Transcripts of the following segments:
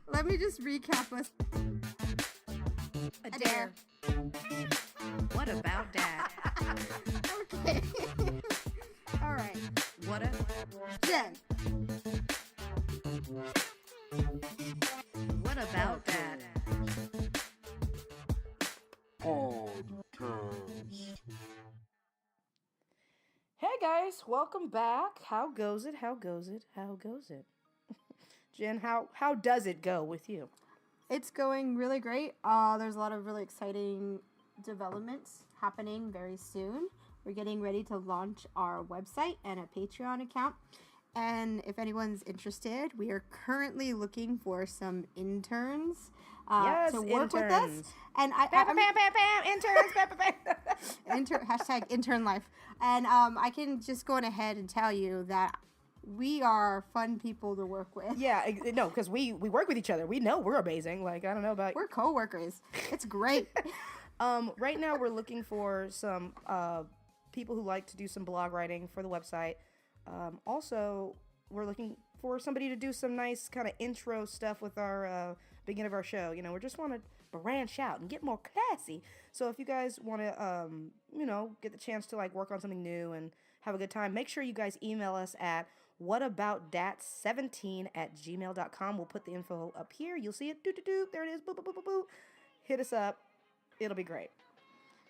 Let me just recap us. Adair. What about Dad? Okay. All right. What a... Jen. What about Dad? Podcast. Hey guys, welcome back. How goes it? How goes it? How goes it? Jen, how does it go with you? It's going really great. There's a lot of really exciting developments happening very soon. We're getting ready to launch our website and a Patreon account. And if anyone's interested, we are currently looking for some interns to work with us. And interns, hashtag intern life. And I can just go on ahead and tell you that we are fun people to work with. Yeah, no, because we work with each other. We know we're amazing. Like, I don't know about... We're co-workers. It's great. Right now we're looking for some people who like to do some blog writing for the website. Also, we're looking for somebody to do some nice kind of intro stuff with our beginning of our show. You know, we just want to branch out and get more classy. So if you guys want to, get the chance to like work on something new and have a good time, make sure you guys email us at whataboutdat17@gmail.com. We'll put the info up here. You'll see it. There it is. Boop, boop, boop, boop, boop. Hit us up. It'll be great.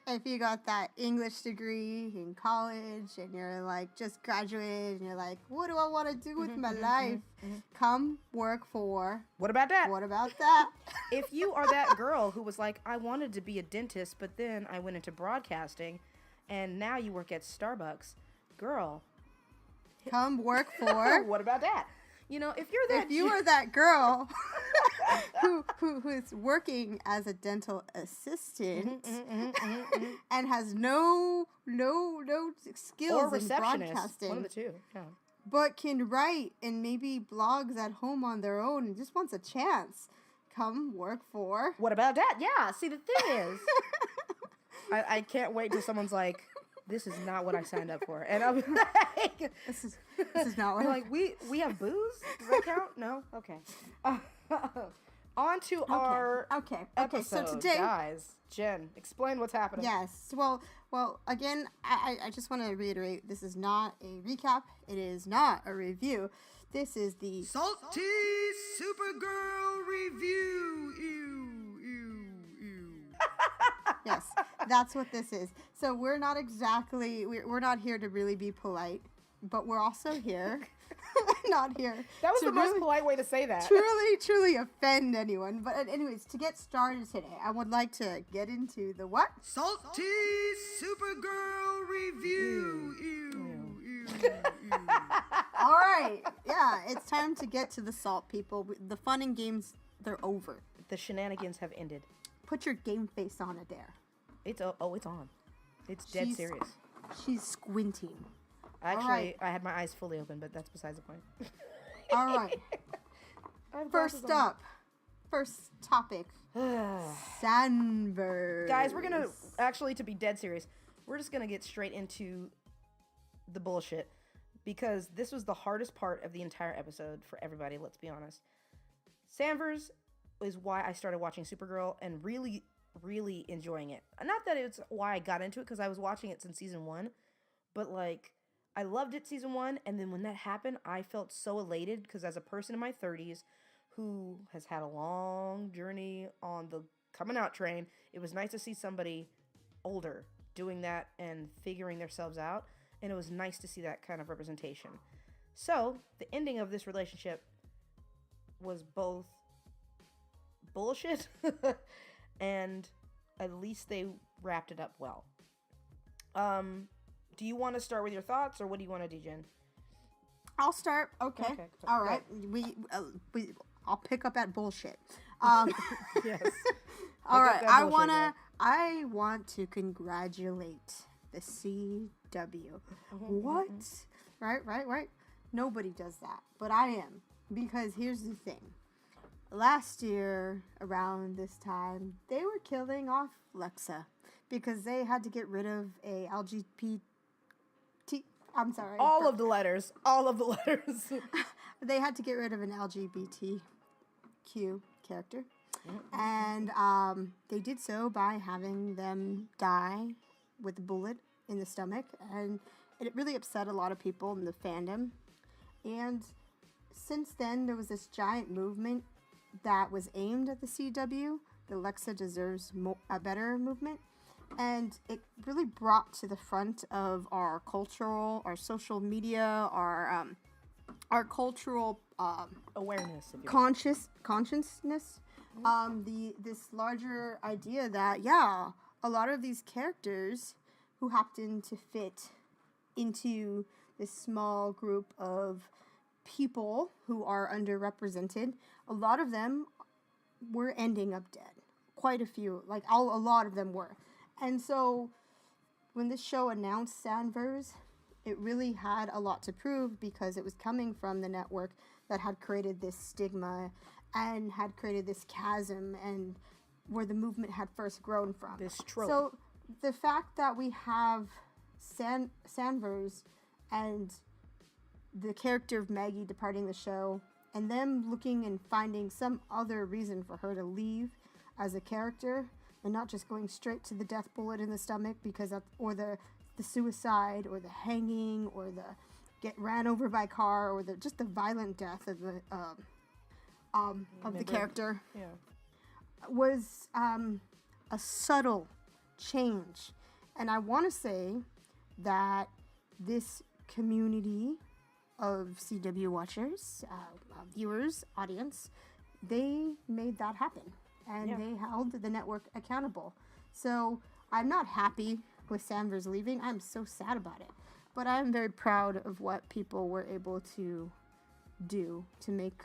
If you got that English degree in college and you're like just graduated and you're like, what do I want to do with my life? Come work for What about that? What About That? If you are that girl who was like, I wanted to be a dentist, but then I went into broadcasting, and now you work at Starbucks, girl, Come work for what about that? You know, if you're that... If you are that girl who is working as a dental assistant and has no skills or in receptionist, broadcasting, one of the two, yeah. but can write and maybe blogs at home on their own and just wants a chance, come work for... What about that? Yeah, see, the thing is, I can't wait till someone's like, this is not what I signed up for. And I'll be like... This is not what... You're like, we have booze? Does that count? No? Okay. On to our episode, so today... Guys, Jen, explain what's happening. Yes. Well, again, I just want to reiterate, this is not a recap. It is not a review. This is the... Salty Supergirl review. Yes, that's what this is. So we're not here to really be polite, but we're also here, not here. That was to the most really, polite way to say that. Truly offend anyone. But anyways, to get started today, I would like to get into the what? Salty Supergirl review. All right. Yeah, it's time to get to the salt, people. The fun and games, they're over. The shenanigans have ended. Put your game face on, Adair. It's on. It's dead serious. She's squinting. Actually, right. I had my eyes fully open, but that's besides the point. All right. First topic. Sandberg. Guys, we're gonna to be dead serious. We're just gonna get straight into the bullshit because this was the hardest part of the entire episode for everybody. Let's be honest. Sanvers is why I started watching Supergirl and really, really enjoying it. Not that it's why I got into it, because I was watching it since season 1, but like I loved it season 1, and then when that happened, I felt so elated because as a person in my 30s who has had a long journey on the coming out train, it was nice to see somebody older doing that and figuring themselves out, and it was nice to see that kind of representation. So the ending of this relationship was both bullshit and at least they wrapped it up well. Do you want to start with your thoughts, or what do you want to do, Jen? I'll start. Okay. All right. I'll pick up at bullshit. Yes. All right. I want to congratulate the CW. What? Right. Nobody does that, but I am, because here's the thing. Last year, around this time, they were killing off Lexa because they had to get rid of a LGBT. I'm sorry. All of the letters. They had to get rid of an LGBT Q character. And they did so by having them die with a bullet in the stomach. And it really upset a lot of people in the fandom. And since then, there was this giant movement that was aimed at the CW, the Lexa Deserves a Better movement. And it really brought to the front of our cultural, our social media, our cultural Awareness. If you consciousness. This larger idea that a lot of these characters who happen to fit into this small group of people who are underrepresented, a lot of them were ending up dead. Quite a few, a lot of them were. And so when this show announced Sandverse, it really had a lot to prove because it was coming from the network that had created this stigma and had created this chasm and where the movement had first grown from. This trope. So the fact that we have Sandverse and the character of Maggie departing the show and them looking and finding some other reason for her to leave as a character and not just going straight to the death bullet in the stomach or the suicide or the hanging or the get ran over by car or just the violent death of the character was a subtle change. And I want to say that this community of CW watchers, viewers, audience, they made that happen. And they held the network accountable. So I'm not happy with Sanders leaving. I'm so sad about it. But I'm very proud of what people were able to do to make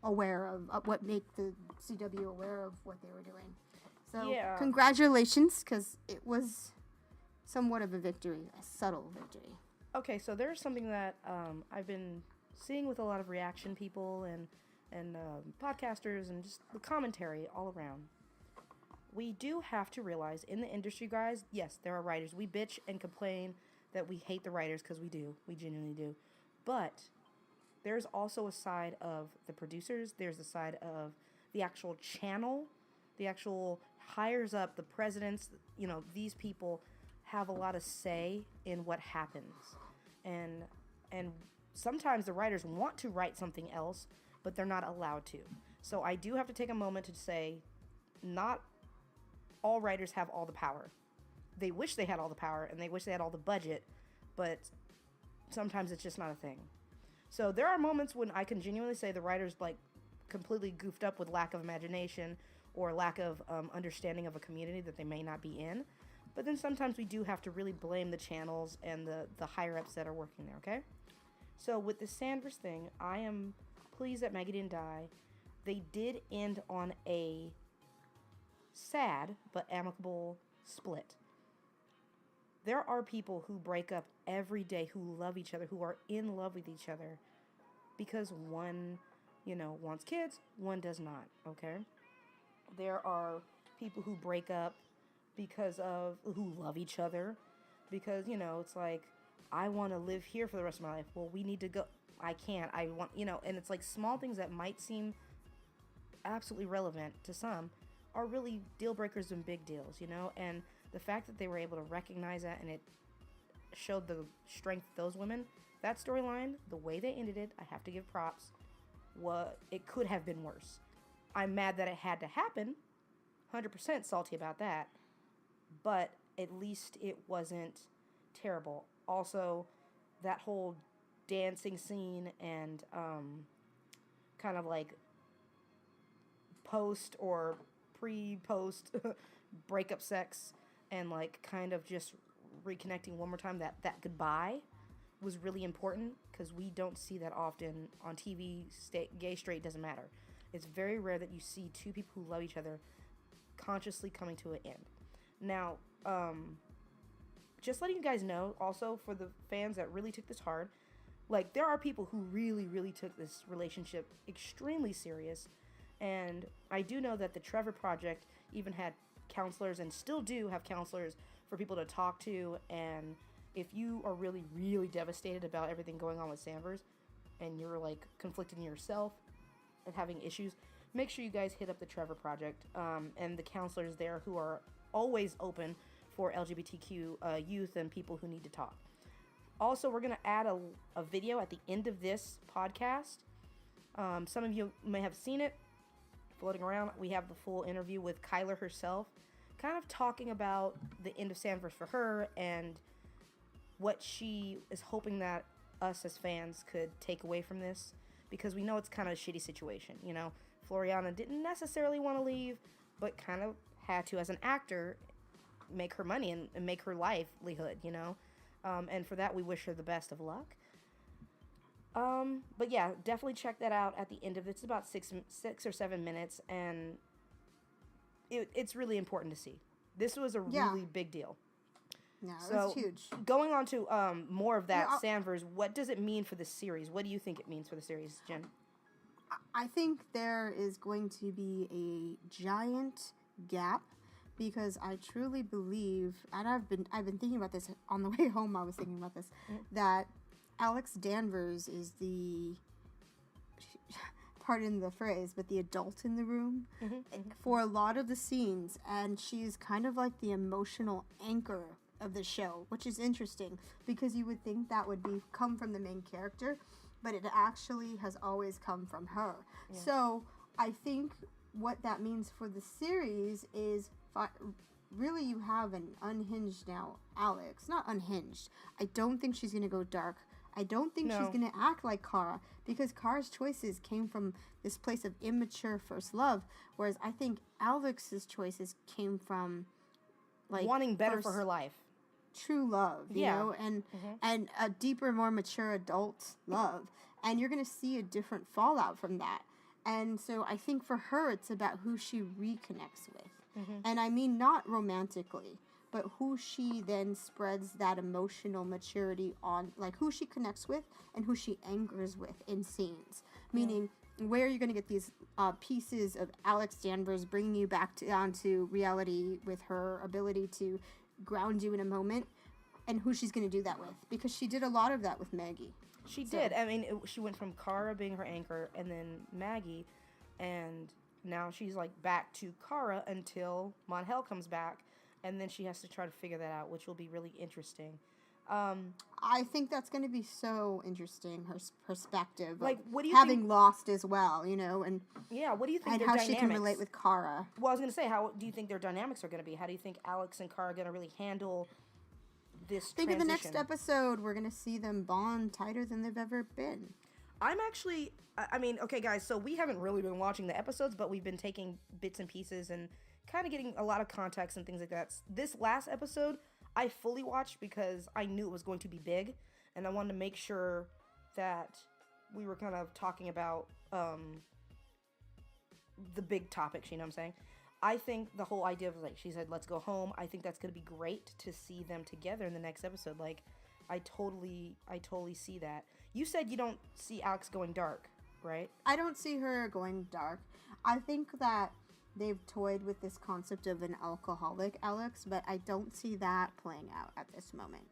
the CW aware of what they were doing. So congratulations, because it was somewhat of a victory, a subtle victory. Okay, so there's something that I've been seeing with a lot of reaction people and podcasters and just the commentary all around. We do have to realize in the industry, guys, yes, there are writers. We bitch and complain that we hate the writers because we do. We genuinely do. But there's also a side of the producers. There's a side of the actual channel, the actual hires up, the presidents. These people have a lot of say in what happens. And sometimes the writers want to write something else, but they're not allowed to. So I do have to take a moment to say, not all writers have all the power. They wish they had all the power, and they wish they had all the budget, but sometimes it's just not a thing. So there are moments when I can genuinely say the writers, completely goofed up with lack of imagination or lack of understanding of a community that they may not be in. But then sometimes we do have to really blame the channels and the higher-ups that are working there, okay? So with the Sandverse thing, I am pleased that Maggie didn't die. They did end on a sad but amicable split. There are people who break up every day, who love each other, who are in love with each other, because one, wants kids, one does not, okay? There are people who break up who love each other, because, it's like, I want to live here for the rest of my life. Well, we need to go. I can't. I want, and it's like small things that might seem absolutely relevant to some are really deal breakers and big deals, and the fact that they were able to recognize that and it showed the strength of those women, that storyline, the way they ended it, I have to give props. It could have been worse. I'm mad that it had to happen, 100% salty about that, but at least it wasn't terrible. Also, that whole dancing scene and kind of like post or pre-post breakup sex and kind of just reconnecting one more time, that goodbye was really important because we don't see that often on TV. Gay, straight, doesn't matter. It's very rare that you see two people who love each other consciously coming to an end. Now, just letting you guys know, also for the fans that really took this hard, there are people who really, really took this relationship extremely serious. And I do know that the Trevor Project even had counselors and still do have counselors for people to talk to. And if you are really, really devastated about everything going on with Sandverse and you're conflicted in yourself and having issues, make sure you guys hit up the Trevor Project and the counselors there who are always open for LGBTQ youth and people who need to talk. Also, we're going to add a video at the end of this podcast. Some of you may have seen it floating around. We have the full interview with Kyler herself, kind of talking about the end of Sanverse for her and what she is hoping that us as fans could take away from this, because we know it's kind of a shitty situation. You know, Floriana didn't necessarily want to leave, but kind of had to, as an actor, make her money and make her livelihood, you know. And for that, we wish her the best of luck. But yeah, definitely check that out at the end of it. It's about 6 or 7 minutes, and it's really important to see. This was a really big deal. Yeah, it was huge. Going on to more of that, Sanverse, what does it mean for the series? What do you think it means for the series, Jen? I think there is going to be a giant gap, because I truly believe, and I've been thinking about this on the way home. I was thinking about this, that Alex Danvers is the, pardon the phrase, but the adult in the room for a lot of the scenes, and she's kind of like the emotional anchor of the show, which is interesting because you would think that would come from the main character, but it actually has always come from her. Yeah. So I think what that means for the series is really you have an unhinged now Alex. Not unhinged. I don't think she's going to go dark. I don't think she's going to act like Kara, because Kara's choices came from this place of immature first love, whereas I think Alex's choices came from like wanting better for her life. True love, you know, and a deeper, more mature adult love. And you're going to see a different fallout from that. And so I think for her, it's about who she reconnects with. And I mean not romantically, but who she then spreads that emotional maturity on, like who she connects with and who she angers with in scenes. Meaning, where you're going to get these pieces of Alex Danvers bringing you back down to reality with her ability to ground you in a moment, and who she's going to do that with. Because she did a lot of that with Maggie. She did. I mean, she went from Kara being her anchor and then Maggie, and now she's like back to Kara until Monhel comes back, and then she has to try to figure that out, which will be really interesting. I think that's going to be so interesting, her perspective, like what do you having lost as well, you know, and what do you think? And their how dynamics? She can relate with Kara. Well, I was going to say, how do you think their dynamics are going to be? How do you think Alex and Kara are going to really handle this? I think in the next episode we're going to see them bond tighter than they've ever been. I'm actually, I mean, okay, guys, so we haven't really been watching the episodes, but we've been taking bits and pieces and kind of getting a lot of context and things like that. This last episode, I fully watched because I knew it was going to be big, and I wanted to make sure that we were kind of talking about the big topics, you know what I'm saying? I think the whole idea of, like, she said, let's go home. I think that's going to be great to see them together in the next episode. Like, I totally see that. You said you don't see Alex going dark, right? I don't see her going dark. I think that they've toyed with this concept of an alcoholic Alex, but I don't see that playing out at this moment.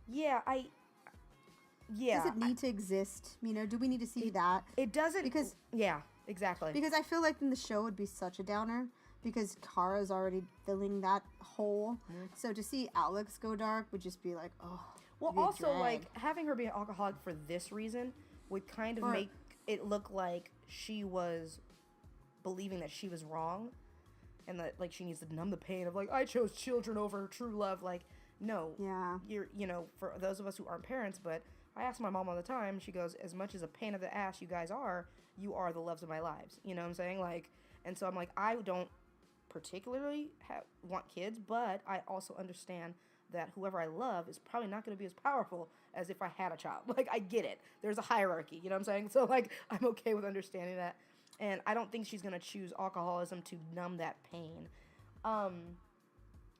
Yeah. Does it need to exist? You know, do we need to see that? It doesn't. Because yeah, exactly. Because I feel like then the show would be such a downer, because Kara's already filling that hole. So to see Alex go dark would just be like, oh. Well, also, like, having her be an alcoholic for this reason would kind of make it look like she was believing that she was wrong, and that, like, she needs to numb the pain of, like, I chose children over true love. Like, no. Yeah. You know, for those of us who aren't parents, but I ask my mom all the time, she goes, as much as a pain of the ass you guys are, you are the loves of my lives. You know what I'm saying? Like, and so I'm like, I don't particularly want kids, but I also understand that whoever I love is probably not going to be as powerful as if I had a child. Like, I get it. There's a hierarchy, you know what I'm saying? So, like, I'm okay with understanding that. And I don't think she's going to choose alcoholism to numb that pain. I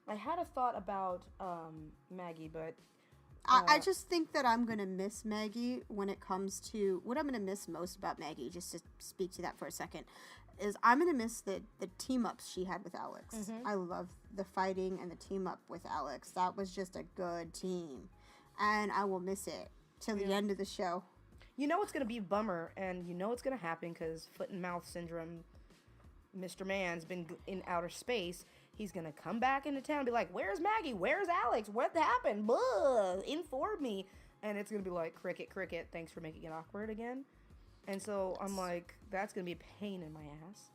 had a thought about Maggie, but... I just think that I'm going to miss Maggie when it comes to... What I'm going to miss most about Maggie, just to speak to that for a second, is I'm going to miss the team-ups she had with Alex. I love the fighting and the team-up with Alex. That was just a good team. And I will miss it till the end of the show. You know it's going to be a bummer, and you know it's going to happen because foot and mouth syndrome Mr. Man's been in outer space, he's gonna come back into town and be like, where's Maggie? Where's Alex? What happened? Blah, inform me. And it's gonna be like, cricket, cricket, thanks for making it awkward again. And so I'm like, that's gonna be a pain in my ass.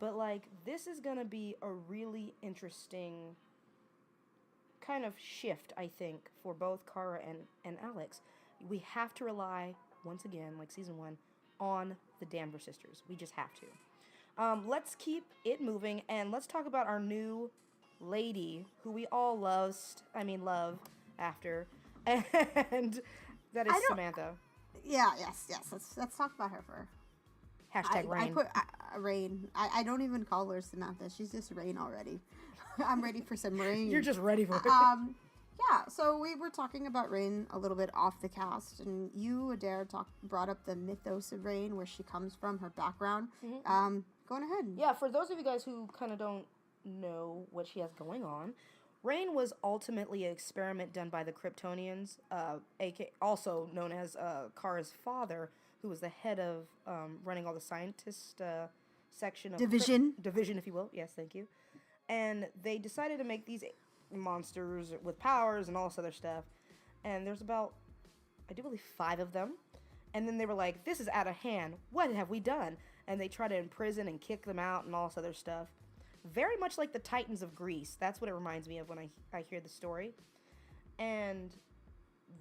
But like, this is gonna be a really interesting kind of shift, I think, for both Kara and Alex. We have to rely, once again, like season 1, on the Danvers sisters. We just have to. Let's keep it moving, and let's talk about our new lady, who we all love after, and that is Samantha. Yeah, yes. Let's talk about her for. Hashtag Rain. I put Rain. I don't even call her Samantha. She's just Rain already. I'm ready for some rain. You're just ready for it. Yeah, so we were talking about Rain a little bit off the cast, and you, Adair, brought up the mythos of Rain, where she comes from, her background. Mm-hmm. Going ahead. Yeah, for those of you guys who kind of don't know what she has going on, Rain was ultimately an experiment done by the Kryptonians, also known as Kara's father, who was the head of running all the scientist section of division, if you will. Yes, thank you. And they decided to make these monsters with powers and all this other stuff. And there's about, I do believe, 5 of them. And then they were like, this is out of hand. What have we done? And they try to imprison and kick them out and all this other stuff. Very much like the Titans of Greece. That's what it reminds me of when I hear the story. And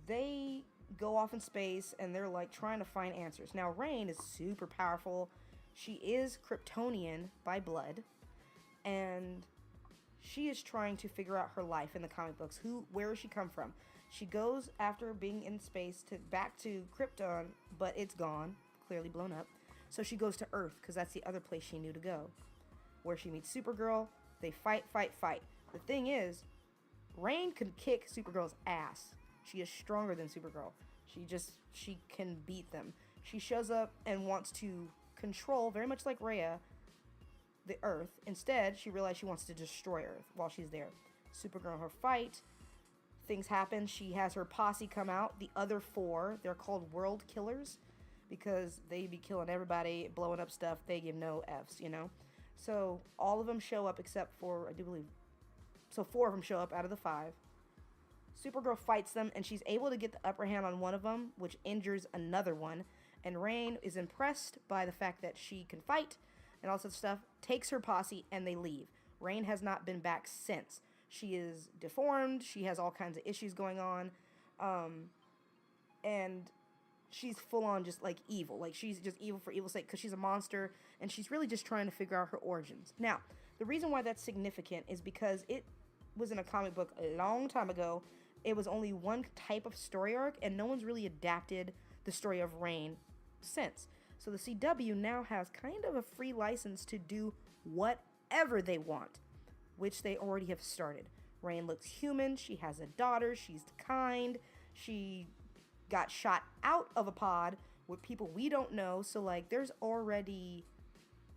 they go off in space and they're like trying to find answers. Now, Rain is super powerful. She is Kryptonian by blood. And she is trying to figure out her life in the comic books. Where does she come from? She goes after being in space back to Krypton, but it's gone, clearly blown up. So she goes to Earth because that's the other place she knew to go, where she meets Supergirl. They fight. The thing is, Rain can kick Supergirl's ass. She is stronger than Supergirl. She can beat them. She shows up and wants to control, very much like Rhea, the Earth. Instead, she realized she wants to destroy Earth while she's there. Supergirl and her fight. Things happen. She has her posse come out. The other 4, they're called World Killers because they be killing everybody, blowing up stuff. They give no Fs, you know? So all of them show up except for, I do believe, so 4 of them show up out of the 5. Supergirl fights them, and she's able to get the upper hand on one of them, which injures another one. And Rain is impressed by the fact that she can fight and all sorts of stuff, takes her posse, and they leave. Rain has not been back since. She is deformed. She has all kinds of issues going on. And she's full-on just, like, evil. Like, she's just evil for evil's sake because she's a monster, and she's really just trying to figure out her origins. Now, the reason why that's significant is because it was in a comic book a long time ago. It was only one type of story arc, and no one's really adapted the story of Rain since. So the CW now has kind of a free license to do whatever they want, which they already have started. Rain looks human. She has a daughter. She's kind. She got shot out of a pod with people we don't know. So, like, there's already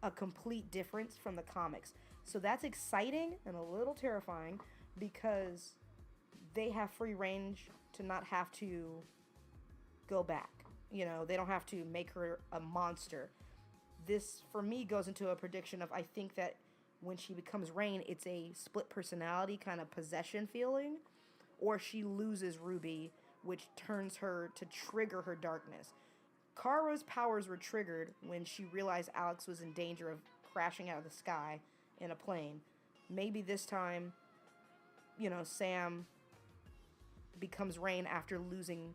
a complete difference from the comics. So that's exciting and a little terrifying because they have free range to not have to go back. You know, they don't have to make her a monster. This, for me, goes into a prediction of, I think that when she becomes Rain, it's a split personality kind of possession feeling, or she loses Ruby, which turns her to trigger her darkness. Kara's powers were triggered when she realized Alex was in danger of crashing out of the sky in a plane. Maybe this time, you know, Sam becomes Rain after losing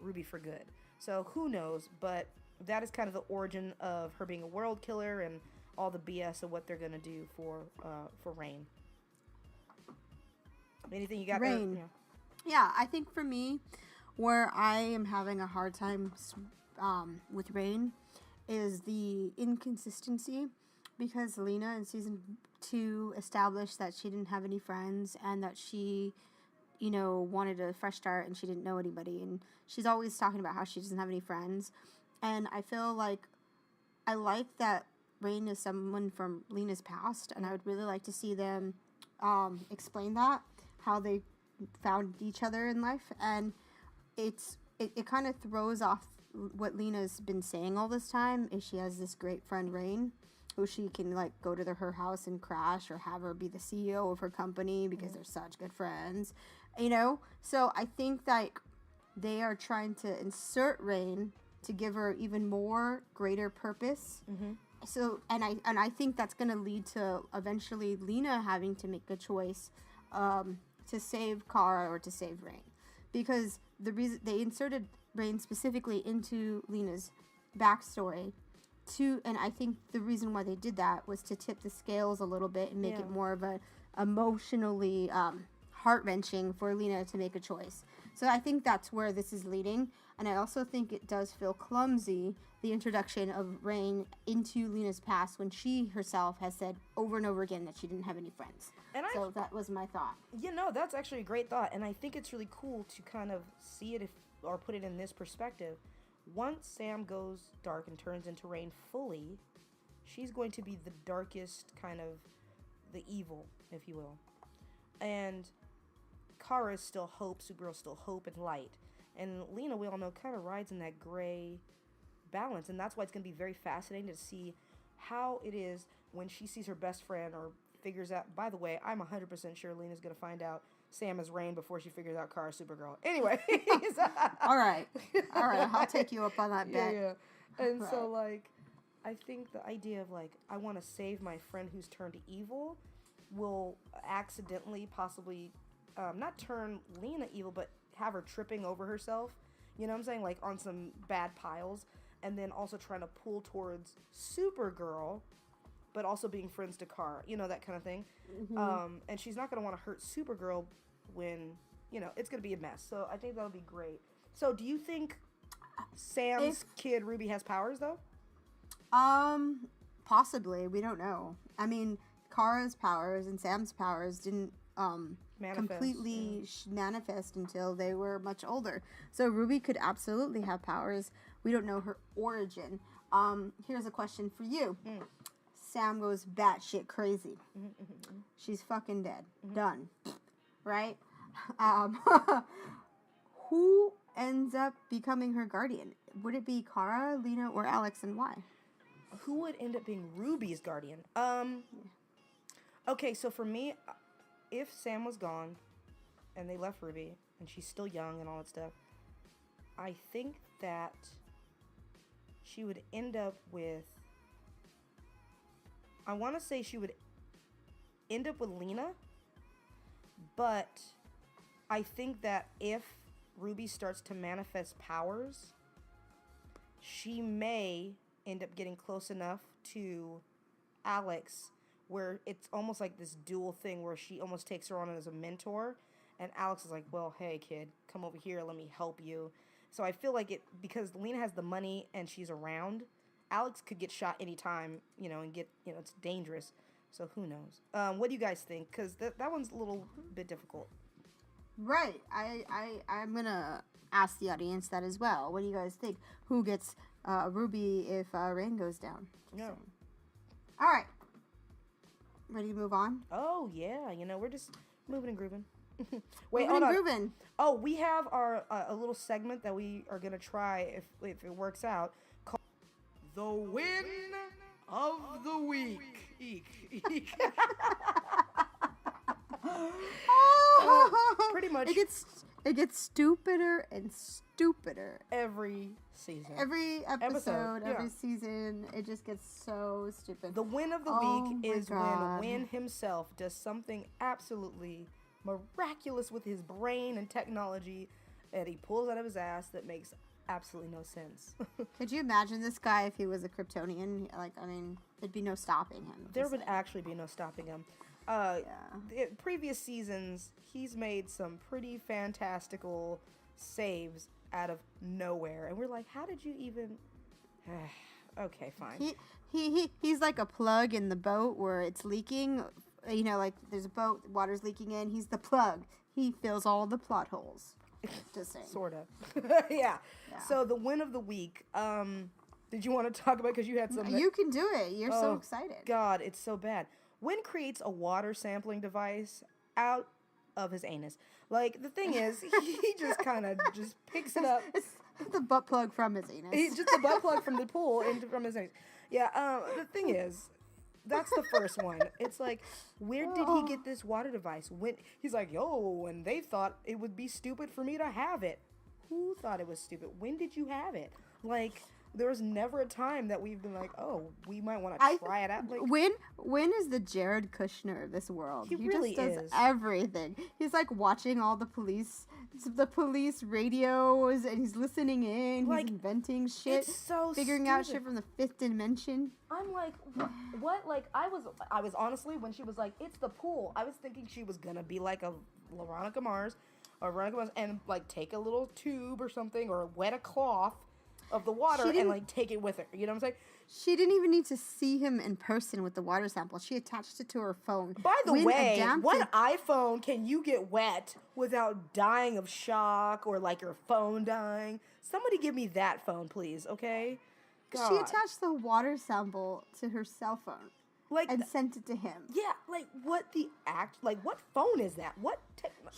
Ruby for good. So who knows, but that is kind of the origin of her being a world killer and all the BS of what they're going to do for Rain. Anything you got Rain. there? Yeah, I think for me, where I am having a hard time with Rain is the inconsistency, because Lena in season 2 established that she didn't have any friends and that she, you know, wanted a fresh start and she didn't know anybody. And she's always talking about how she doesn't have any friends. And I feel like I like that Rain is someone from Lena's past, and I would really like to see them explain that, how they found each other in life. And it kind of throws off what Lena's been saying all this time, is she has this great friend Rain, who she can like go to her house and crash, or have her be the CEO of her company because they're such good friends, you know. So I think that they are trying to insert Rain to give her even more greater purpose. So and I think that's going to lead to eventually Lena having to make a choice to save Kara or to save Rain, because the reason they inserted Rain specifically into Lena's backstory and I think the reason why they did that was to tip the scales a little bit and make it more of a emotionally heart-wrenching for Lena to make a choice. So I think that's where this is leading, and I also think it does feel clumsy, the introduction of Rain into Lena's past, when she herself has said over and over again that she didn't have any friends. And so that was my thought. You know, that's actually a great thought, and I think it's really cool to kind of see it or put it in this perspective. Once Sam goes dark and turns into Rain fully, she's going to be the darkest kind of the evil, if you will. And Kara is still hope, Supergirl still hope and light. And Lena, we all know, kind of rides in that gray balance. And that's why it's going to be very fascinating to see how it is when she sees her best friend or figures out. By the way, I'm 100% sure Lena's going to find out Sam is Rain before she figures out Kara's Supergirl. Anyway. All right. I'll take you up on that bet. Yeah. And so, like, I think the idea of, like, I want to save my friend who's turned evil will accidentally possibly not turn Lena evil, but have her tripping over herself. You know what I'm saying? Like, on some bad piles. And then also trying to pull towards Supergirl, but also being friends to Kara. You know, that kind of thing. And she's not going to want to hurt Supergirl when, you know, it's going to be a mess. So I think that'll be great. So do you think Sam's kid Ruby has powers, though? Possibly. We don't know. I mean, Kara's powers and Sam's powers didn't completely manifest until they were much older. So Ruby could absolutely have powers. We don't know her origin. Here's a question for you. Sam goes batshit crazy. She's fucking dead. Done. Right? Who ends up becoming her guardian? Would it be Kara, Lena, or Alex, and why? Who would end up being Ruby's guardian? Okay, so for me, if Sam was gone and they left Ruby and she's still young and all that stuff, I think that she would end up with, I want to say she would end up with Lena, but I think that if Ruby starts to manifest powers, she may end up getting close enough to Alex where it's almost like this dual thing where she almost takes her on as a mentor, and Alex is like, well, hey kid, come over here, let me help you. So I feel like because Lena has the money and she's around, Alex could get shot anytime, you know, and get, you know, it's dangerous. So who knows? What do you guys think? Because that one's a little bit difficult. Right. I'm going to ask the audience that as well. What do you guys think? Who gets Ruby if Rain goes down? No. All right. Ready to move on? Oh, yeah. You know, we're just moving and grooving. Wait, moving and grooving. Oh, we have our a little segment that we are going to try if it works out. Called The Win of the Week. Eek. Pretty much. It gets stupider and stupider every season. Every episode, every season, it just gets so stupid. The win of the week is when Win himself does something absolutely miraculous with his brain and technology that he pulls out of his ass that makes absolutely no sense. Could you imagine this guy if he was a Kryptonian? Like, I mean, there'd be no stopping him. There would actually be no stopping him. Previous seasons, he's made some pretty fantastical saves out of nowhere, and we're like, how did you even? Okay, fine. He's like a plug in the boat where it's leaking. You know, like there's a boat, water's leaking in. He's the plug. He fills all the plot holes. Just saying. Sort of. Yeah. So the win of the week. Did you want to talk about, because you had something? You can do it. You're so excited. God, it's so bad. Win creates a water sampling device out of his anus. Like, the thing is, he just kind of just picks it up. It's the butt plug from his anus. He's just the butt plug from the pool from his anus. Yeah, the thing is, That's the first one. It's like, where did he get this water device? When he's like, yo, and they thought it would be stupid for me to have it. Who thought it was stupid? When did you have it? Like, there was never a time that we've been like, oh, we might want to try it out. Like, when is the Jared Kushner of this world? He really just does is. everything. He's like watching all the police radios, and he's listening in. Like, he's inventing shit. It's so figuring stupid. out shit from the fifth dimension. I'm like, what? Like, I was honestly, when she was like, it's the pool, I was thinking she was gonna be like a Veronica Mars, and like take a little tube or something, or wet a cloth of the water and like take it with her. You know what I'm saying? She didn't even need to see him in person with the water sample. She attached it to her phone. By the way, what iPhone can you get wet without dying of shock or like your phone dying? Somebody give me that phone, please, okay? God. She attached the water sample to her cell phone, like, and sent it to him. Yeah, like what phone is that?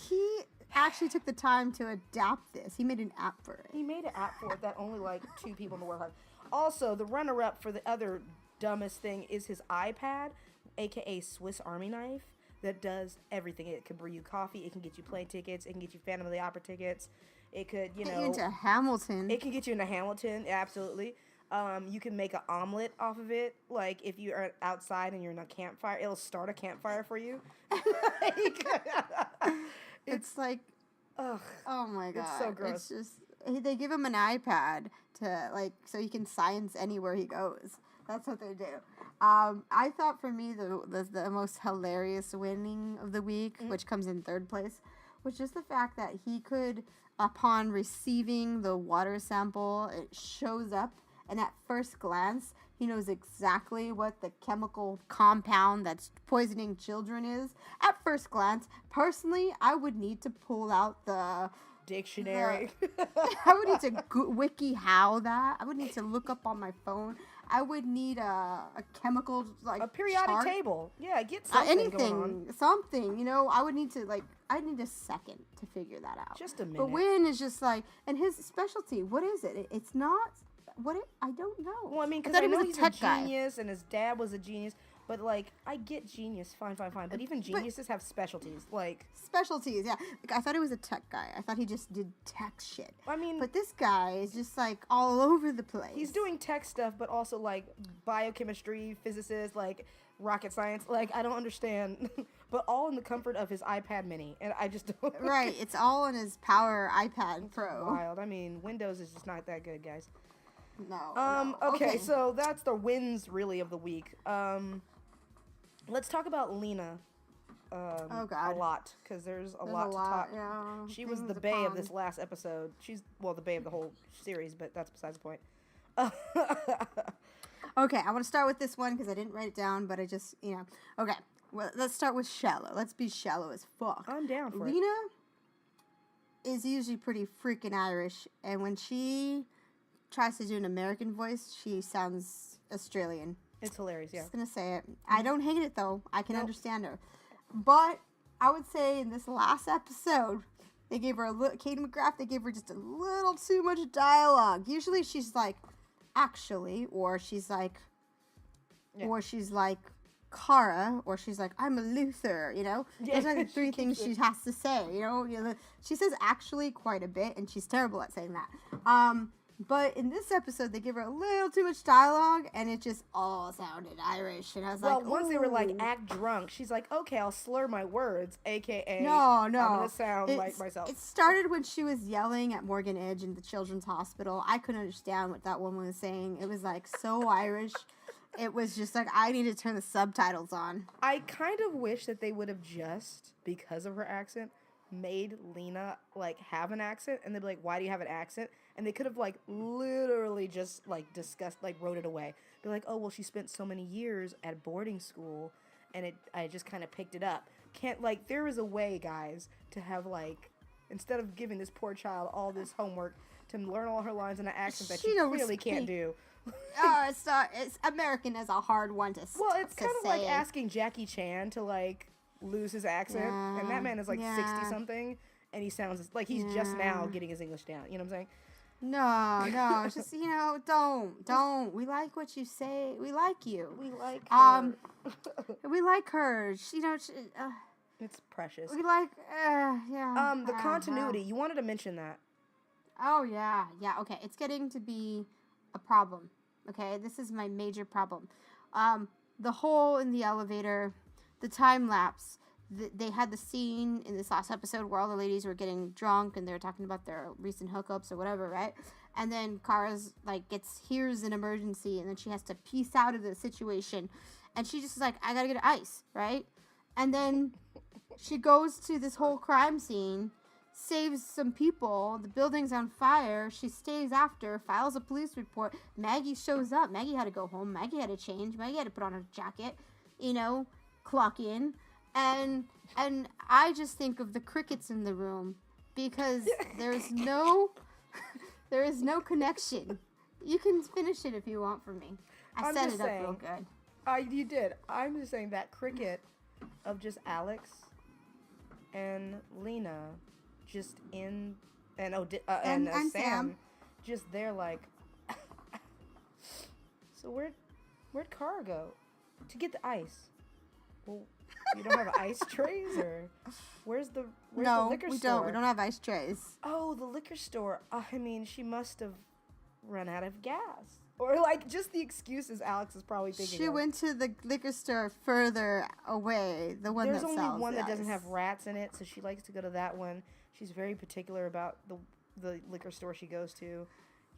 He actually took the time to adapt this. He made an app for it. He made an app for it that only like 2 people in the world have. Also, the runner-up for the other dumbest thing is his iPad, aka Swiss Army knife, that does everything. It can brew you coffee. It can get you plane tickets. It can get you Phantom of the Opera tickets. It could, Get you into Hamilton. It can get you into Hamilton, absolutely. You can make an omelet off of it. Like, if you are outside and you're in a campfire, it'll start a campfire for you. It's like, ugh. Oh my God. It's so gross. It's just, they give him an iPad to, like, so he can science anywhere he goes. That's what they do. I thought for me the most hilarious winning of the week, which comes in third place, was just the fact that he could, upon receiving the water sample, it shows up, and at first glance, he knows exactly what the chemical compound that's poisoning children is. At first glance, personally, I would need to pull out the dictionary. I would need to wiki how that. I would need to look up on my phone. I would need a chemical, like, a periodic chart. table. Yeah, get something anything, going on. Something. You know, I would need to, like, I need a second to figure that out. Just a minute. But Win is just like, and his specialty, what is it? It's not. I don't know. Well, I mean, because I know he's a genius, and his dad was a genius. But, like, I get genius, fine. But even geniuses have specialties, like... Specialties, yeah. Like, I thought he was a tech guy. I thought he just did tech shit. I mean... But this guy is just, like, all over the place. He's doing tech stuff, but also, like, biochemistry, physicist, like, rocket science. Like, I don't understand. But all in the comfort of his iPad mini. And I just don't... Right, it's all in his Power iPad Pro. Wild. I mean, Windows is just not that good, guys. No. Okay, so that's the wins, really, of the week. Let's talk about Lena a lot, because there's a lot to talk. Yeah, she was the bae of this last episode. She's, well, the bae of the whole series, but that's besides the point. Okay, I want to start with this one because I didn't write it down, but I just, Okay, well, let's start with shallow. Let's be shallow as fuck. I'm down for it. Lena is usually pretty freaking Irish, and when she tries to do an American voice, she sounds Australian. It's hilarious, yeah. Just gonna say it. I don't hate it though. I can understand her, but I would say in this last episode, they gave her Katie McGrath. They gave her just a little too much dialogue. Usually she's like, actually, or she's like, Kara, or she's like, I'm a Luther. You know, those are the 3 things she has to say. You know, she says actually quite a bit, and she's terrible at saying that. But in this episode, they give her a little too much dialogue, and it just all sounded Irish. And I was like, once they were like, act drunk, she's like, okay, I'll slur my words, a.k.a. No. I'm going to sound like myself. It started when she was yelling at Morgan Edge in the children's hospital. I couldn't understand what that woman was saying. It was, like, so Irish. It was just like, I need to turn the subtitles on. I kind of wish that they would have just, because of her accent, made Lena, like, have an accent, and they'd be like, why do you have an accent? And they could have, like, literally just, like, discussed, like, wrote it away. Be like, oh, well, she spent so many years at boarding school, and I just kind of picked it up. There is a way, guys, to have, like, instead of giving this poor child all this homework to learn all her lines in an accent that she clearly can't do. It's American is a hard one to say. Well, it's kind of like asking Jackie Chan to, like, lose his accent, and that man is, like, 60-something, and he sounds like he's just now getting his English down. You know what I'm saying? No, just don't. We like what you say. We like you. We like her. We like her. It's precious. We like, yeah. The continuity. You wanted to mention that. Oh yeah. Okay, it's getting to be a problem. Okay, this is my major problem. The hole in the elevator, the time lapse. They had the scene in this last episode where all the ladies were getting drunk and they were talking about their recent hookups or whatever, right? And then Kara's like hears an emergency and then she has to piece out of the situation, and she just is like, I gotta get ice, right? And then she goes to this whole crime scene, saves some people. The building's on fire. She stays after, files a police report. Maggie shows up. Maggie had to go home. Maggie had to change. Maggie had to put on her jacket, clock in. And I just think of the crickets in the room because there is no connection. You can finish it if you want for me. I set it up real good. You did. I'm just saying that cricket of just Alex and Lena just in and Sam just there like. So where'd Kara go to get the ice? Well, you don't have ice trays, or where's the liquor store? We don't have ice trays. Oh, the liquor store. I mean, she must have run out of gas, or like just the excuses Alex is probably thinking. She went to the liquor store further away. The one There's that only sells one that ice. doesn't have rats in it, so she likes to go to that one. She's very particular about the liquor store she goes to.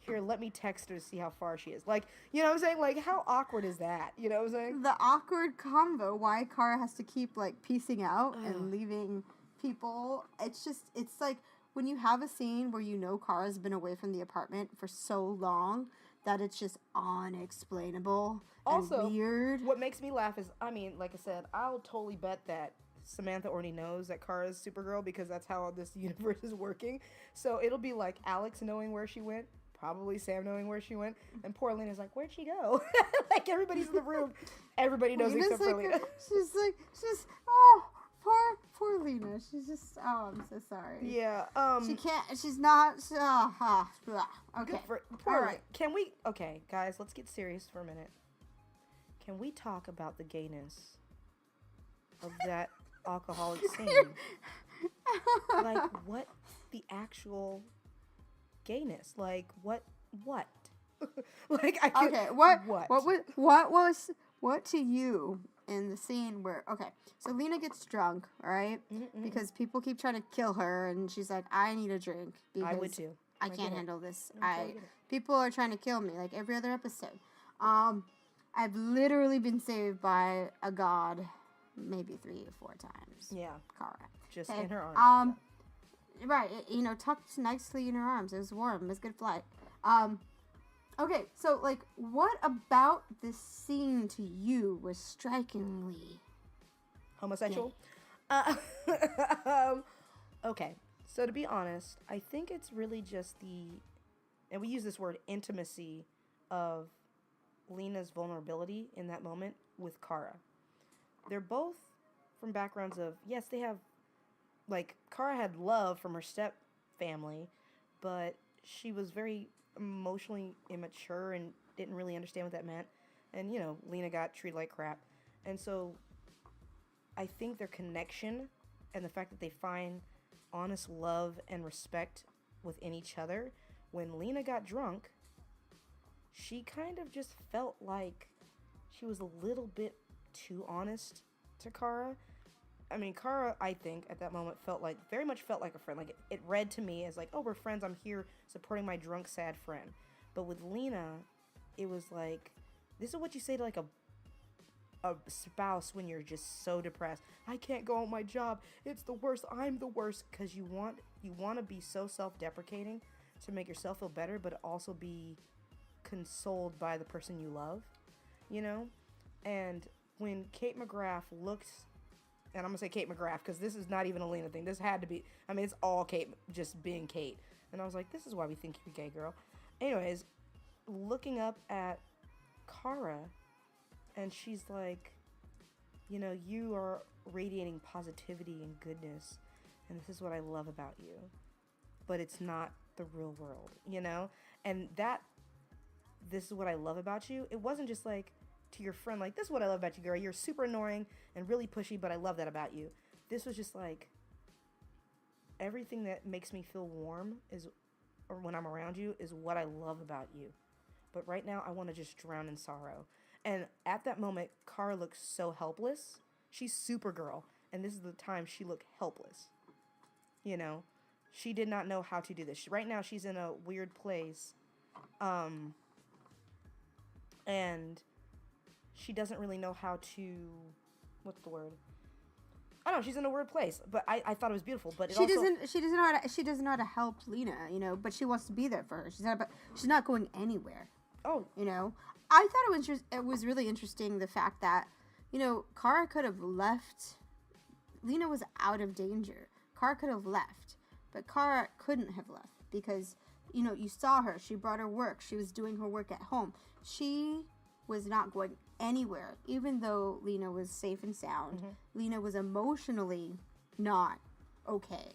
Here, let me text her to see how far she is. Like, you know what I'm saying? Like, how awkward is that? You know what I'm saying? The awkward convo, why Kara has to keep, like, piecing out and leaving people. It's like, when you have a scene where you know Kara's been away from the apartment for so long that it's just unexplainable also, and weird. What makes me laugh is, I mean, like I said, I'll totally bet that Samantha already knows that Kara's Supergirl because that's how this universe is working. So it'll be like Alex knowing where she went, probably Sam knowing where she went, and poor Lena's like, where'd she go? Like, everybody's in the room. Everybody knows except for Lena. She's poor Lena. She's just, I'm so sorry. Yeah. She can't, she's not, okay. Poor Lena. Can we, okay, guys, let's get serious for a minute. Can we talk about the gayness of that alcoholic scene? Like, what the actual gayness? Like, what? Like, I can't. Okay, what to you in the scene where, okay, so Lena gets drunk, right? Because people keep trying to kill her, and she's like, I need a drink. Because I would too. I can't handle this. People are trying to kill me, like every other episode. I've literally been saved by a god maybe 3 or 4 times. Yeah. Kara. Just in her arms. Right, tucked nicely in her arms. It was warm. It was good flight. Okay, so, like, what about this scene to you was strikingly homosexual? Okay, so to be honest, I think it's really just and we use this word, intimacy of Lena's vulnerability in that moment with Kara. They're both from backgrounds of, yes, they have, like, Kara had love from her step family, but she was very emotionally immature and didn't really understand what that meant. And, Lena got treated like crap. And so I think their connection and the fact that they find honest love and respect within each other, when Lena got drunk, she kind of just felt like she was a little bit too honest to Kara. I mean, Kara, I think, at that moment very much felt like a friend. Like, it read to me as like, oh, we're friends. I'm here supporting my drunk, sad friend. But with Lena, it was like, this is what you say to, like, a spouse when you're just so depressed. I can't go on my job. It's the worst. I'm the worst. Because you want to be so self-deprecating to make yourself feel better, but also be consoled by the person you love, And when Kate McGrath looked, and I'm going to say Kate McGrath because this is not even a Lena thing. This had to be, I mean, it's all Kate just being Kate. And I was like, this is why we think you're gay, girl. Anyways, looking up at Kara, and she's like, you are radiating positivity and goodness, and this is what I love about you. But it's not the real world, you know? And this is what I love about you. It wasn't just like to your friend, like, this is what I love about you, girl. You're super annoying and really pushy, but I love that about you. This was just like, everything that makes me feel warm or when I'm around you, is what I love about you. But right now, I want to just drown in sorrow. And at that moment, Kara looks so helpless. She's Supergirl, and this is the time she looked helpless. You know, she did not know how to do this. Right now, she's in a weird place, and she doesn't really know how to. What's the word? I don't know. She's in a weird place, but I thought it was beautiful. But she doesn't know how to help Lena, you know. But she wants to be there for her. She's not going anywhere. Oh, you know. I thought it was really interesting, the fact that, you know, Kara could have left. Lena was out of danger. Kara could have left, but Kara couldn't have left because, you know, you saw her. She brought her work. She was doing her work at home. She was not going anywhere, even though Lena was safe and sound. Mm-hmm. Lena was emotionally not okay,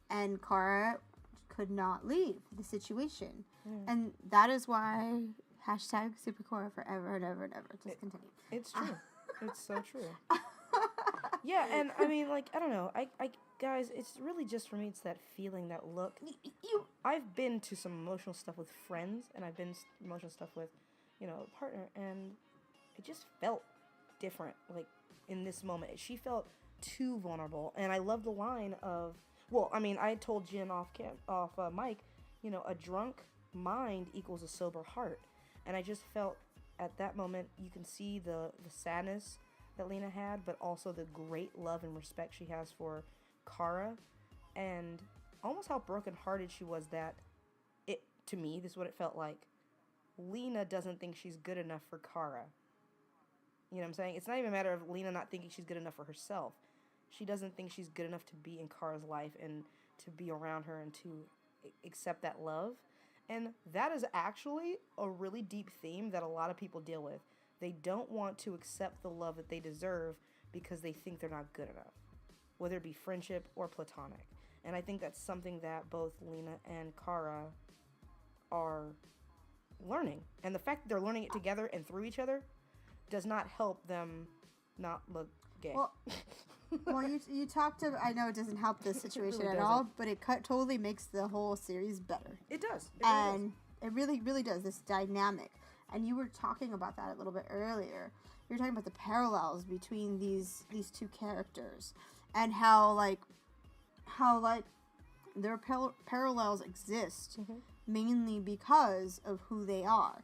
and Kara could not leave the situation. And that is why hashtag Supergirl forever and ever and ever. Just continue. It's true. It's so true. Yeah, and I mean, like, I don't know. I guys, it's really just for me, it's that feeling, that look. I've been to some emotional stuff with friends, and I've been emotional stuff with, you know, a partner, and it just felt different, like, in this moment. She felt too vulnerable, and I love the line of, well, I mean, I told Jen off mic, you know, a drunk mind equals a sober heart, and I just felt at that moment, you can see the sadness that Lena had, but also the great love and respect she has for Kara, and almost how brokenhearted she was that it, to me, this is what it felt like. Lena doesn't think she's good enough for Kara. You know what I'm saying? It's not even a matter of Lena not thinking she's good enough for herself. She doesn't think she's good enough to be in Kara's life and to be around her and to accept that love. And that is actually a really deep theme that a lot of people deal with. They don't want to accept the love that they deserve because they think they're not good enough, whether it be friendship or platonic. And I think that's something that both Lena and Kara are learning. And the fact that they're learning it together and through each other does not help them not look gay. Well, you talked about, I know it doesn't help this situation really at all, but it totally makes the whole series better. It does. It really, really does, this dynamic. And you were talking about that a little bit earlier. You were talking about the parallels between these two characters and how their parallels exist mainly because of who they are.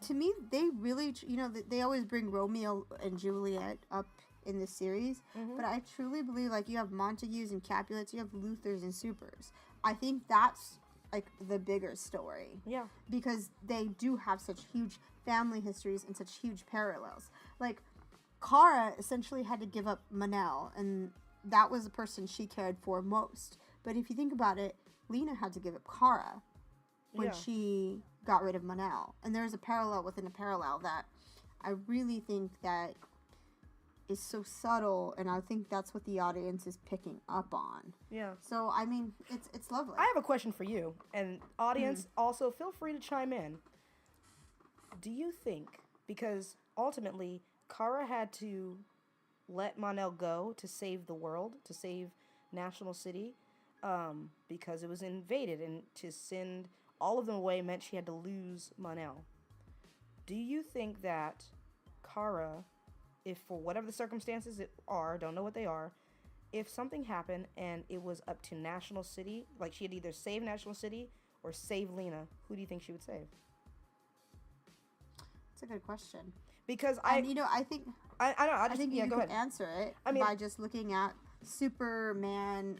To me, they really, you know, they always bring Romeo and Juliet up in this series, but I truly believe, like, you have Montagues and Capulets, you have Luthers and Supers. I think that's like the bigger story. Yeah. Because they do have such huge family histories and such huge parallels. Like, Kara essentially had to give up Manel, and that was the person she cared for most. But if you think about it, Lena had to give up Kara when she got rid of Manel. And there's a parallel within a parallel that I really think that is so subtle, and I think that's what the audience is picking up on. Yeah. So, I mean, it's lovely. I have a question for you, and audience, also feel free to chime in. Do you think, because ultimately Kara had to let Manel go to save the world, to save National City, because it was invaded, and to send all of them away meant she had to lose Manel. Do you think that Kara, if for whatever the circumstances don't know what they are, if something happened and it was up to National City, like she had either save National City or save Lena, who do you think she would save? That's a good question. Because I think you go could ahead. answer it by just looking at Superman,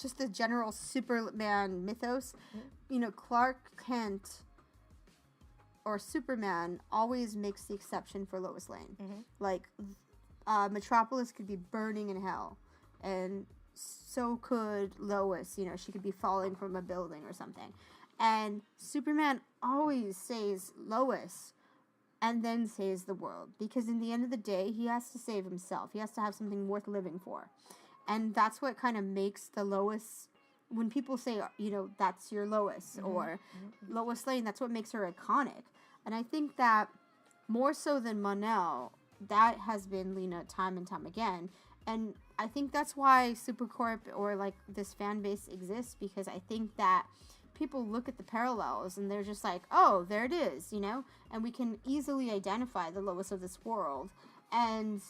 just the general Superman mythos. You know, Clark Kent or Superman always makes the exception for Lois Lane. Like, Metropolis could be burning in hell, and so could Lois. You know, she could be falling from a building or something. And Superman always saves Lois and then saves the world, because in the end of the day, he has to save himself. He has to have something worth living for. And that's what kind of makes the Lois when people say, that's your Lois or Lois Lane, that's what makes her iconic. And I think that more so than Mon-El, that has been Lena time and time again. And I think that's why Supercorp or like this fan base exists, because I think that people look at the parallels and they're just like, oh, there it is, and we can easily identify the Lois of this world. And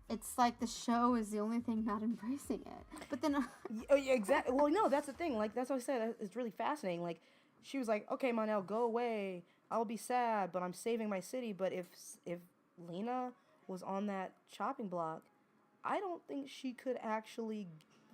it's like the show is the only thing not embracing it. But then... Oh, yeah, exactly. Well, no, that's the thing. Like, that's what I said. It's really fascinating. Like, she was like, okay, Mon-El, go away. I'll be sad, but I'm saving my city. But if Lena was on that chopping block, I don't think she could actually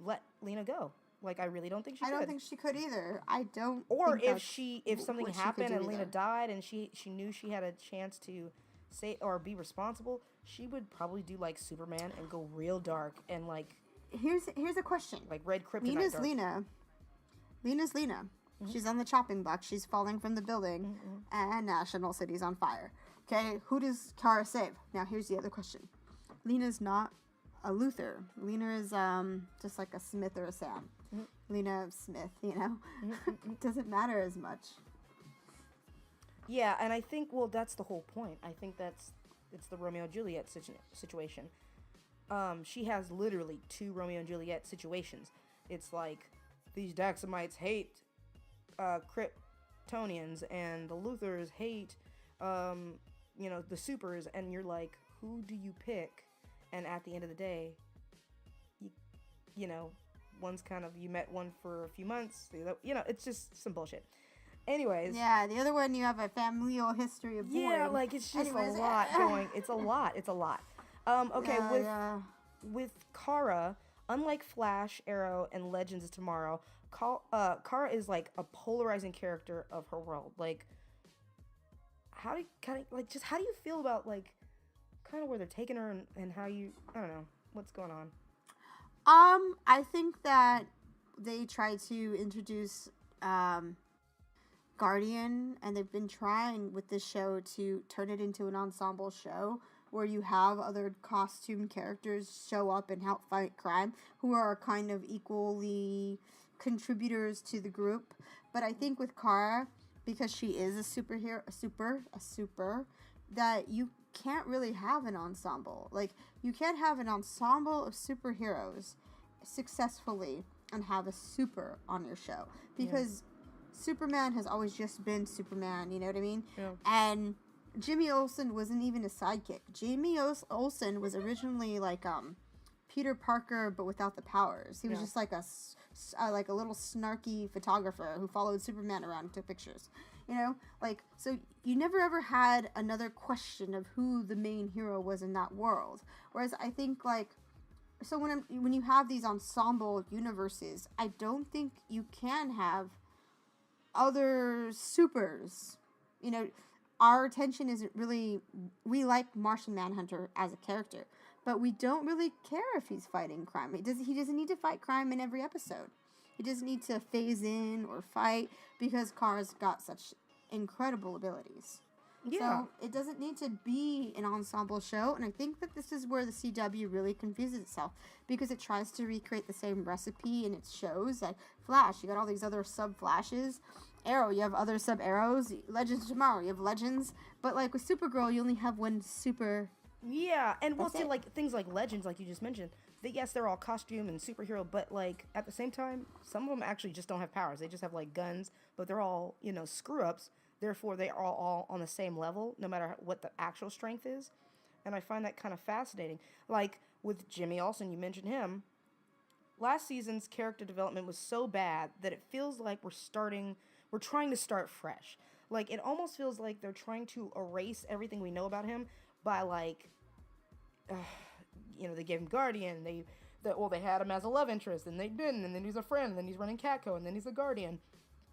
let Lena go. Like, I really don't think she could. I don't think she could either. I don't Or think if something happened and Lena either. died and she knew she had a chance to say or be responsible, she would probably do like Superman and go real dark and like... Here's a question. Like red kryptonite Lena's dark. Lena's Lena. She's on the chopping block. She's falling from the building, and National City's on fire. Okay, who does Kara save? Now, here's the other question. Lena's not a Luthor. Lena is just like a Smith or a Sam. Lena Smith, doesn't matter as much. Yeah, and I think, well, that's the whole point. I think it's the Romeo and Juliet situation. She has literally 2 Romeo and Juliet situations. It's like, these Daxamites hate Kryptonians, and the Luthors hate, the Supers, and you're like, who do you pick? And at the end of the day, one's kind of, you met one for a few months, it's just some bullshit. Anyways. Yeah, the other one, you have a familial history of boring. Yeah, like, it's just a lot going. It's a lot. Okay, with Kara, unlike Flash, Arrow, and Legends of Tomorrow, Kara is like a polarizing character of her world. Like, how do you feel about like kind of where they're taking her and how I don't know, what's going on? I think that they try to introduce Guardian, and they've been trying with this show to turn it into an ensemble show where you have other costume characters show up and help fight crime who are kind of equally contributors to the group. But I think with Kara, because she is a superhero, a super, that you can't really have an ensemble. Like, you can't have an ensemble of superheroes successfully and have a super on your show, because Superman has always just been Superman, you know what I mean? Yeah. And Jimmy Olsen wasn't even a sidekick. Jimmy Olsen was originally like Peter Parker, but without the powers. He was just like a little snarky photographer who followed Superman around and took pictures. So you never ever had another question of who the main hero was in that world. Whereas I think so when you have these ensemble universes, I don't think you can have other supers. Our attention isn't really, we like Martian Manhunter as a character, but we don't really care if he's fighting crime. He doesn't need to fight crime in every episode. He doesn't need to phase in or fight, because Kara's got such incredible abilities. Yeah. So it doesn't need to be an ensemble show, and I think that this is where the CW really confuses itself, because it tries to recreate the same recipe in its shows. Like Flash, you got all these other sub-Flashes. Arrow, you have other sub-Arrows. Legends of Tomorrow, you have Legends. But like with Supergirl, you only have one super. Yeah, and we'll see like things like Legends, like you just mentioned. That yes, they're all costume and superhero, but like at the same time, some of them actually just don't have powers. They just have like guns, but they're all screw-ups. Therefore, they are all on the same level, no matter what the actual strength is. And I find that kind of fascinating. Like with Jimmy Olsen, you mentioned him. Last season's character development was so bad that it feels like we're trying to start fresh. Like, it almost feels like they're trying to erase everything we know about him by, like, they gave him Guardian, they had him as a love interest, and they didn't, and then he's a friend, and then he's running Catco, and then he's a Guardian.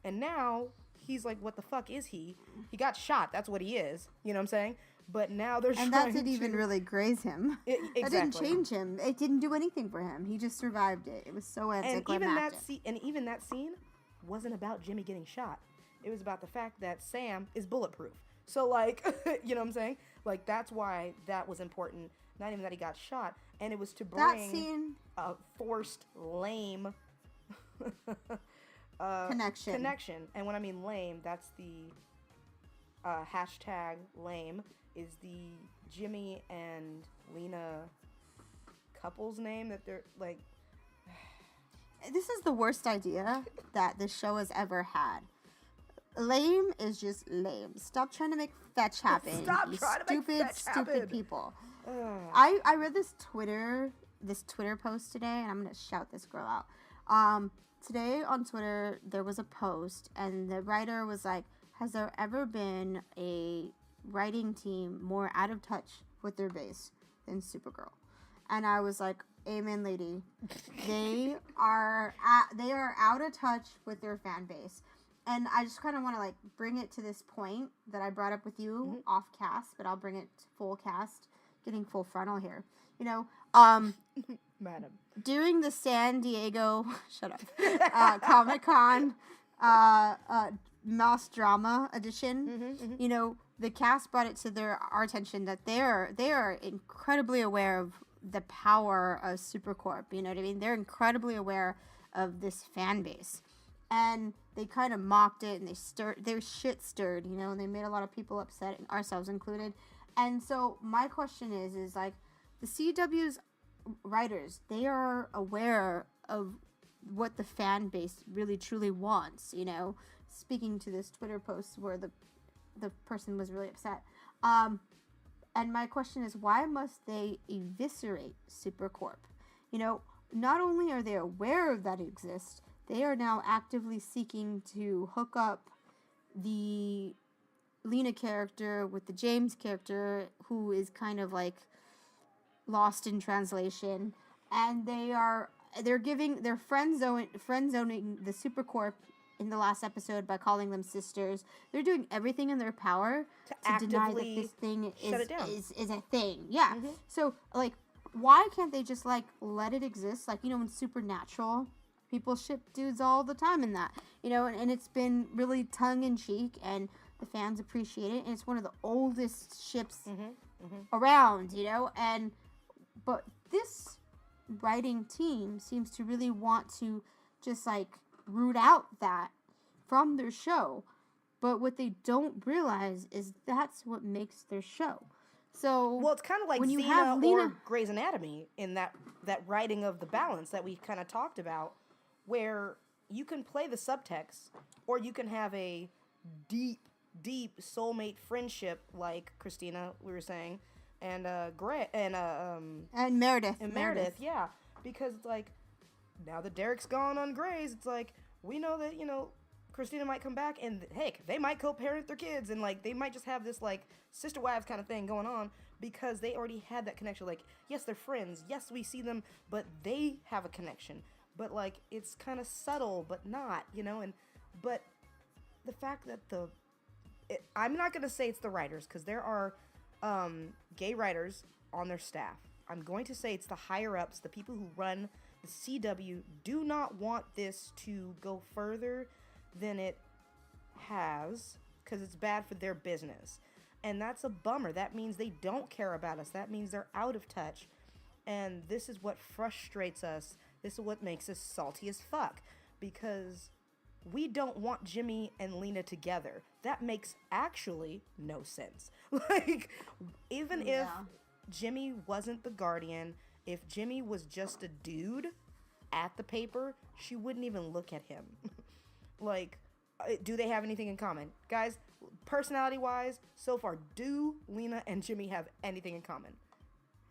And now, he's like, what the fuck is he? He got shot, that's what he is, you know what I'm saying? But now they're and trying that didn't even really graze him. Exactly. That didn't change him. It didn't do anything for him. He just survived it. It was so anticlimactic. And even that scene wasn't about Jimmy getting shot. It was about the fact that Sam is bulletproof. So, like, you know what I'm saying? Like, that's why that was important. Not even that he got shot. And it was to bring That scene... a forced, lame connection. And when I mean lame, that's the hashtag lame is the Jimmy and Lena couple's name that they're like. This is the worst idea that this show has ever had. Lame is just lame. Stop trying to make fetch happen. Stop you trying to make fetch happen. Stupid people. I read this Twitter post today, and I'm gonna shout this girl out. Today on Twitter there was a post, and the writer was like, "Has there ever been a writing team more out of touch with their base than Supergirl?" And I was like, "Amen, lady." They are out of touch with their fan base. And I just kind of want to like bring it to this point that I brought up with you off cast, but I'll bring it to full cast, getting full frontal here. You know, Madam. during the San Diego Comic-Con Mouse Drama edition, you know, the cast brought it to our attention that they are incredibly aware of the power of Supercorp. You know what I mean? They're incredibly aware of this fan base. And they kind of mocked it, and their shit stirred, you know, and they made a lot of people upset, ourselves included. And so my question is like, the CW's writers, they are aware of what the fan base really truly wants, you know, speaking to this Twitter post where the person was really upset. And my question is, why must they eviscerate Supercorp? You know, not only are they aware of that exists, they are now actively seeking to hook up the Lena character with the James character, who is kind of like lost in translation, and they're friend zoning the Supercorp in the last episode by calling them sisters. They're doing everything in their power to deny that this thing is a thing. Yeah. So like, why can't they just like let it exist? Like, you know, in Supernatural, people ship dudes all the time in that, you know, and it's been really tongue-in-cheek, and the fans appreciate it, and it's one of the oldest ships around, you know, but this writing team seems to really want to just, like, root out that from their show, but what they don't realize is that's what makes their show. So, well, it's kind of like Xena or Grey's Anatomy in that writing of the balance that we kind of talked about, where you can play the subtext, or you can have a deep soulmate friendship like Christina, we were saying, and Gray and Meredith. And Meredith, yeah. Because it's like, now that Derek's gone on Grey's, it's like, we know that, you know, Christina might come back, and heck, they might co-parent their kids, and like they might just have this like sister wives kind of thing going on, because they already had that connection. Like, yes, they're friends, yes, we see them, but they have a connection. But, like, it's kind of subtle, but not, you know, but the fact that I'm not going to say it's the writers, because there are gay writers on their staff. I'm going to say it's the higher-ups, the people who run the CW, do not want this to go further than it has, because it's bad for their business. And that's a bummer. That means they don't care about us. That means they're out of touch. And this is what frustrates us. This is what makes us salty as fuck, because we don't want Jimmy and Lena together. That makes actually no sense. Like, even if Jimmy wasn't the Guardian, if Jimmy was just a dude at the paper, she wouldn't even look at him. Like, do they have anything in common? Guys, personality-wise, so far, do Lena and Jimmy have anything in common?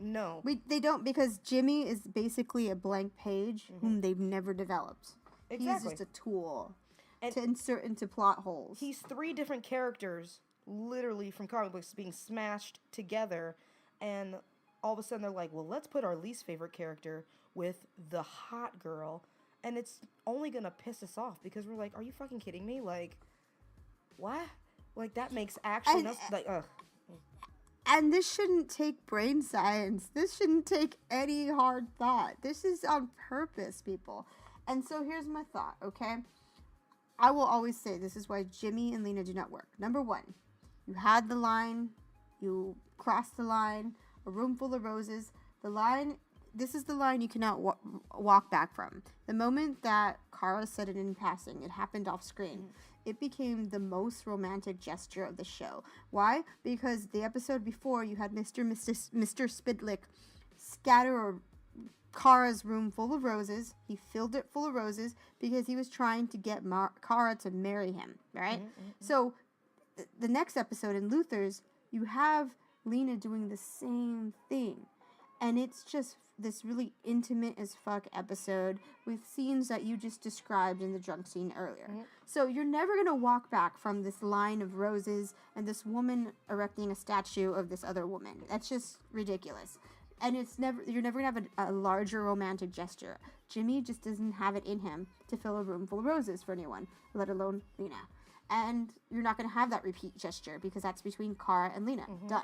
No. They don't, because Jimmy is basically a blank page whom they've never developed. Exactly. He's just a tool to insert into plot holes. He's 3 different characters, literally, from comic books being smashed together, and all of a sudden they're like, well, let's put our least favorite character with the hot girl, and it's only gonna piss us off, because we're like, are you fucking kidding me? Like, what? Like, that makes actually no, like, ugh. And this shouldn't take brain science. This shouldn't take any hard thought. This is on purpose, people. And so here's my thought, okay? I will always say this is why Jimmy and Lena do not work. Number 1, you had the line, you crossed the line, a room full of roses. The line this is the line you cannot walk back from. The moment that Kara said it in passing, it happened off screen. It became the most romantic gesture of the show. Why? Because the episode before, you had Mr. Spidlick scatter Kara's room full of roses. He filled it full of roses because he was trying to get Kara to marry him, right? So the next episode in Luther's, you have Lena doing the same thing. And it's just this really intimate as fuck episode with scenes that you just described in the drunk scene earlier. So you're never going to walk back from this line of roses and this woman erecting a statue of this other woman. That's just ridiculous. And you're never going to have a larger romantic gesture. Jimmy just doesn't have it in him to fill a room full of roses for anyone, let alone Lena. And you're not going to have that repeat gesture because that's between Kara and Lena. Done.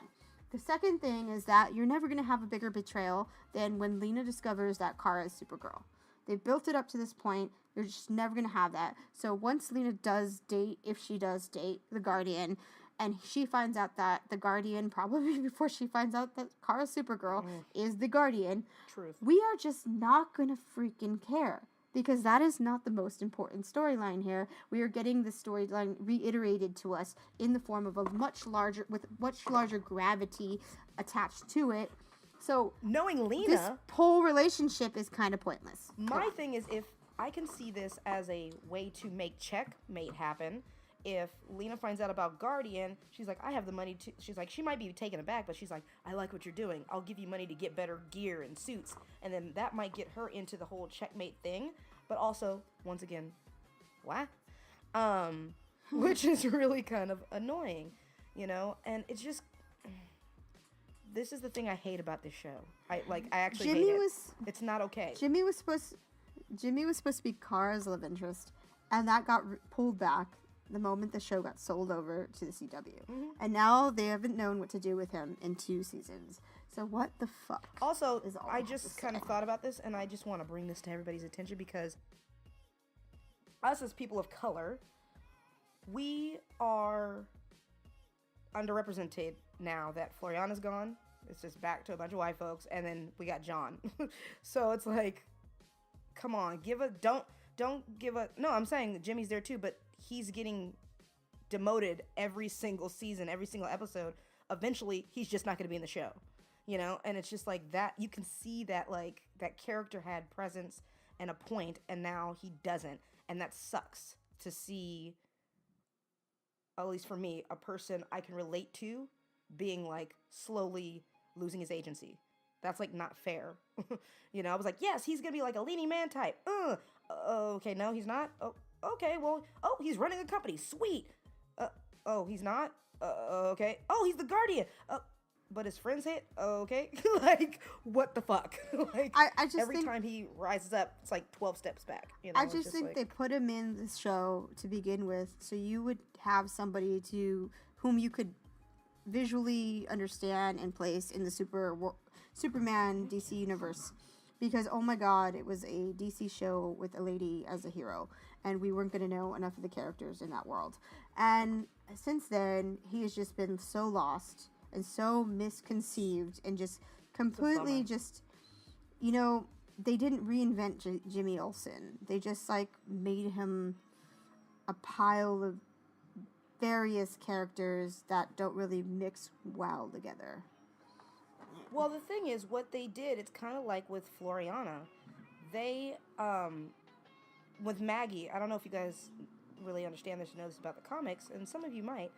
The second thing is that you're never going to have a bigger betrayal than when Lena discovers that Kara is Supergirl. They built it up to this point. You're just never going to have that. So once Lena does date, if she does date the Guardian, and she finds out that the Guardian, probably before she finds out that Kara Supergirl is the Guardian, Truth. we are just not going to freaking care. Because that is not the most important storyline here. We are getting the storyline reiterated to us in the form of a much larger gravity attached to it. So knowing Lena, this whole relationship is kind of pointless. My thing is, if I can see this as a way to make checkmate happen, if Lena finds out about Guardian, she's like, I have the money to... She's like, she might be taken aback, but she's like, I like what you're doing. I'll give you money to get better gear and suits. And then that might get her into the whole checkmate thing. But also, once again, what? Which is really kind of annoying, you know? And it's just... This is the thing I hate about this show. I actually hate it. It's not okay. Jimmy was supposed to be Kara's love interest. And that got pulled back the moment the show got sold over to the CW. And now they haven't known what to do with him in 2 seasons. So what the fuck? Also, I just kind of thought about this, and I just want to bring this to everybody's attention because us as people of color, we are underrepresented now that Floriana's gone. It's just back to a bunch of white folks, and then we got John. So it's like, come on, don't give a... No, I'm saying that Jimmy's there too, but he's getting demoted every single season, every single episode. Eventually, he's just not going to be in the show, you know? And it's just like that. You can see that, like, that character had presence and a point, and now he doesn't. And that sucks to see, at least for me, a person I can relate to being, like, slowly losing his agency. That's, like, not fair. You know, I was like, yes, he's going to be, like, a leading man type. Okay, no, he's not. Oh, okay, well, he's running a company. Sweet. He's not. Okay. Oh, he's the Guardian. But his friends hate. Okay. Like, what the fuck? Like, I just every time he rises up, it's like 12 steps back. You know, I just think like... they put him in the show to begin with, so you would have somebody whom you could visually understand and place in the Superman DC universe. Because, oh my god, it was a DC show with a lady as a hero. And we weren't going to know enough of the characters in that world. And since then, he has just been so lost and so misconceived and just completely just, you know, they didn't reinvent Jimmy Olsen. They just, like, made him a pile of various characters that don't really mix well together. Well, the thing is, what they did, it's kind of like with Floriana. They, with Maggie, I don't know if you guys really understand this or know this about the comics, and some of you might.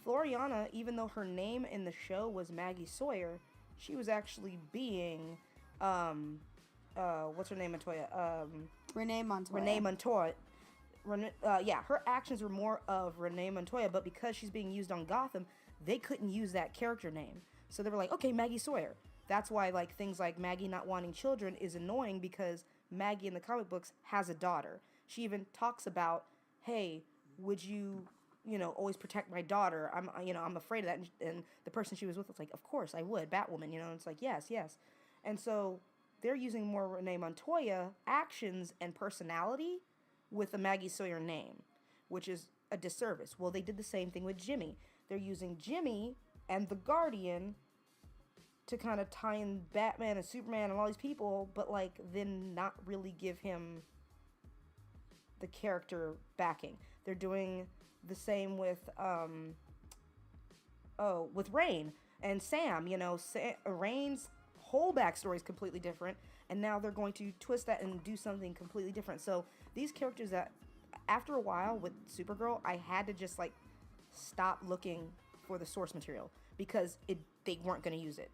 Floriana, even though her name in the show was Maggie Sawyer, she was actually being, what's her name, Montoya? Renee Montoya. Renee Montoya. Her actions were more of Renee Montoya, but because she's being used on Gotham, they couldn't use that character name. So they were like, okay, Maggie Sawyer. That's why, like, things like Maggie not wanting children is annoying because Maggie in the comic books has a daughter. She even talks about, hey, would you, always protect my daughter? I'm afraid of that. And the person she was with was like, of course I would, Batwoman, and it's like, yes. And so they're using more Renee Montoya actions and personality with the Maggie Sawyer name, which is a disservice. Well, they did the same thing with Jimmy. They're using Jimmy and the Guardian to kind of tie in Batman and Superman and all these people, but like then not really give him the character backing. They're doing the same with with Rain and Sam. You know, Rain's whole backstory is completely different, and now they're going to twist that and do something completely different. So these characters that, after a while with Supergirl, I had to just like stop looking for the source material because they weren't going to use it,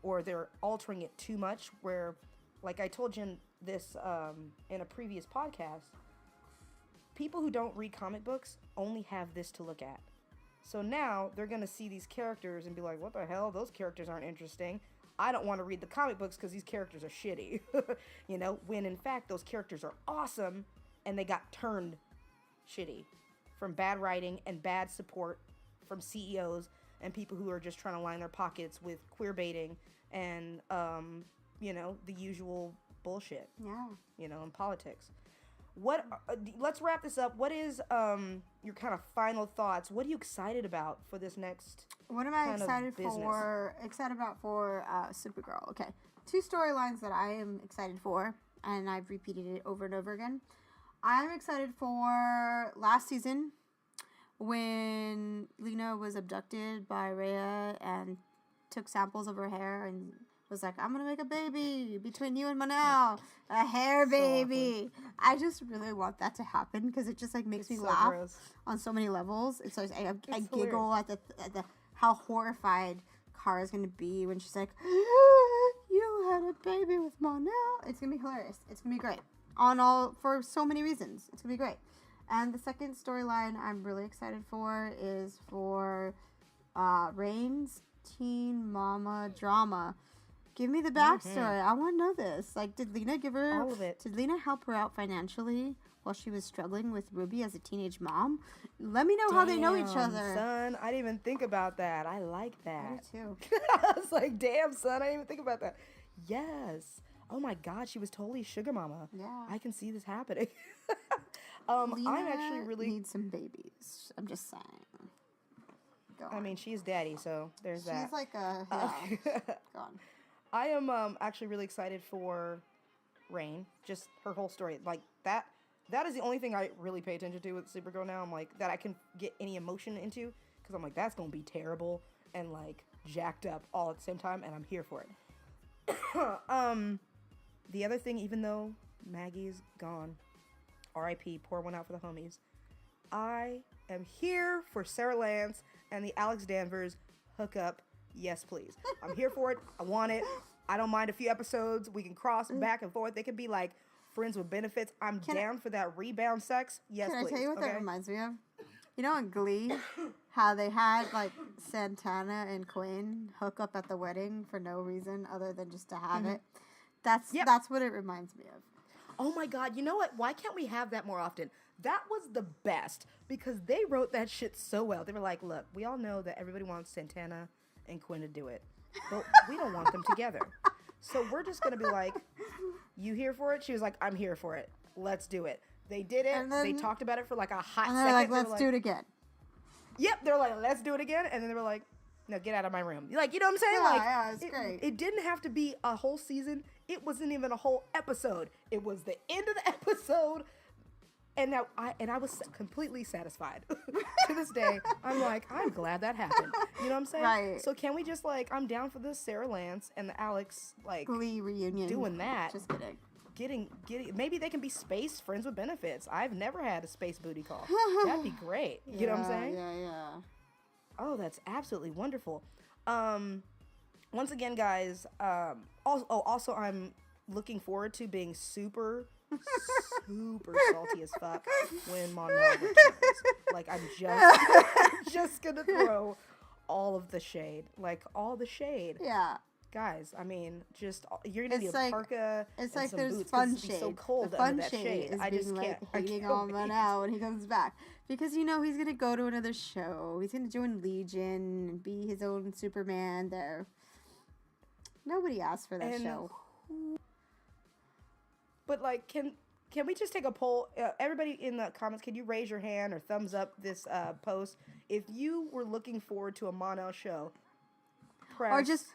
or they're altering it too much. Where, like I told you in a previous podcast, people who don't read comic books only have this to look at. So now they're going to see these characters and be like, what the hell? Those characters aren't interesting. I don't want to read the comic books because these characters are shitty. You know, when in fact those characters are awesome and they got turned shitty from bad writing and bad support from CEOs and people who are just trying to line their pockets with queer baiting and, you know, the usual bullshit. Yeah. You know, in politics. Let's wrap this up. What is your kind of final thoughts? What are you excited about for this next? What am I excited for? Excited about for Supergirl. Okay, 2 storylines that I am excited for, and I've repeated it over and over again. I'm excited for last season when Lena was abducted by Rhea and took samples of her hair and was like, I'm gonna make a baby between you and Mon-El, a hair baby. So I just really want that to happen because it just like makes me laugh on so many levels. It's so I giggle at the how horrified Kara's gonna be when she's like, you had a baby with Mon-El. It's gonna be hilarious. It's gonna be great for so many reasons. It's gonna be great. And the second storyline I'm really excited for is for Rain's teen mama drama. Give me the backstory. I want to know this. Like, did Lena give her all of it? Did Lena help her out financially while she was struggling with Ruby as a teenage mom? Let me know how they know each other. Son, I didn't even think about that. I like that. I do too. I was like, damn, son, I didn't even think about that. Yes. Oh my God, she was totally sugar mama. Yeah. I can see this happening. Lena I'm actually really need some babies. I'm just saying. Go on. I mean, she's daddy, so there's that. She's like a Go on. I am actually really excited for Rain. Just her whole story. Like, that is the only thing I really pay attention to with Supergirl now. I'm like, that I can get any emotion into. Because I'm like, that's going to be terrible and, like, jacked up all at the same time. And I'm here for it. The other thing, even though Maggie's gone, R.I.P., pour one out for the homies, I am here for Sarah Lance and the Alex Danvers hookup. Yes, please. I'm here for it. I want it. I don't mind a few episodes. We can cross back and forth. They could be like friends with benefits. I'm down for that rebound sex. Yes, please. Can I tell you what that reminds me of? You know in Glee, how they had like Santana and Quinn hook up at the wedding for no reason other than just to have it? That's what it reminds me of. Oh my God, you know what? Why can't we have that more often? That was the best because they wrote that shit so well. They were like, look, we all know that everybody wants Santana and Quinn to do it, but we don't want them together. So we're just going to be like, you here for it? She was like, I'm here for it. Let's do it. They did it. Then, they talked about it for like a hot second. Like, let's do it again. Yep. They're like, let's do it again. And then they were like, no, get out of my room. Like, you know what I'm saying? Yeah, like, yeah, it's great. It didn't have to be a whole season. It wasn't even a whole episode. It was the end of the episode. And now I was completely satisfied. To this day, I'm like, I'm glad that happened. You know what I'm saying? Right. So can we just like, I'm down for this Sarah Lance and the Alex like Glee reunion. Doing that. Just kidding. Getting maybe they can be space friends with benefits. I've never had a space booty call. That'd be great. You know what I'm saying? Yeah. Oh, that's absolutely wonderful. Once again, guys, also I'm looking forward to being super salty as fuck when Mon-El returns. Like, I'm just gonna throw all of the shade. Like, all the shade. Yeah. Guys, I mean, just, you're gonna need a like, parka it's and like some there's boots, fun 'cause shade. it's so cold the fun under that shade. Is I just being, can't. Like, hating on Mon-El when he comes back. Because, you know, he's gonna go to another show. He's gonna join Legion and be his own Superman there. Nobody asked for that show. But, like, can we just take a poll? Everybody in the comments, can you raise your hand or thumbs up this post if you were looking forward to a Mon-El show? press or just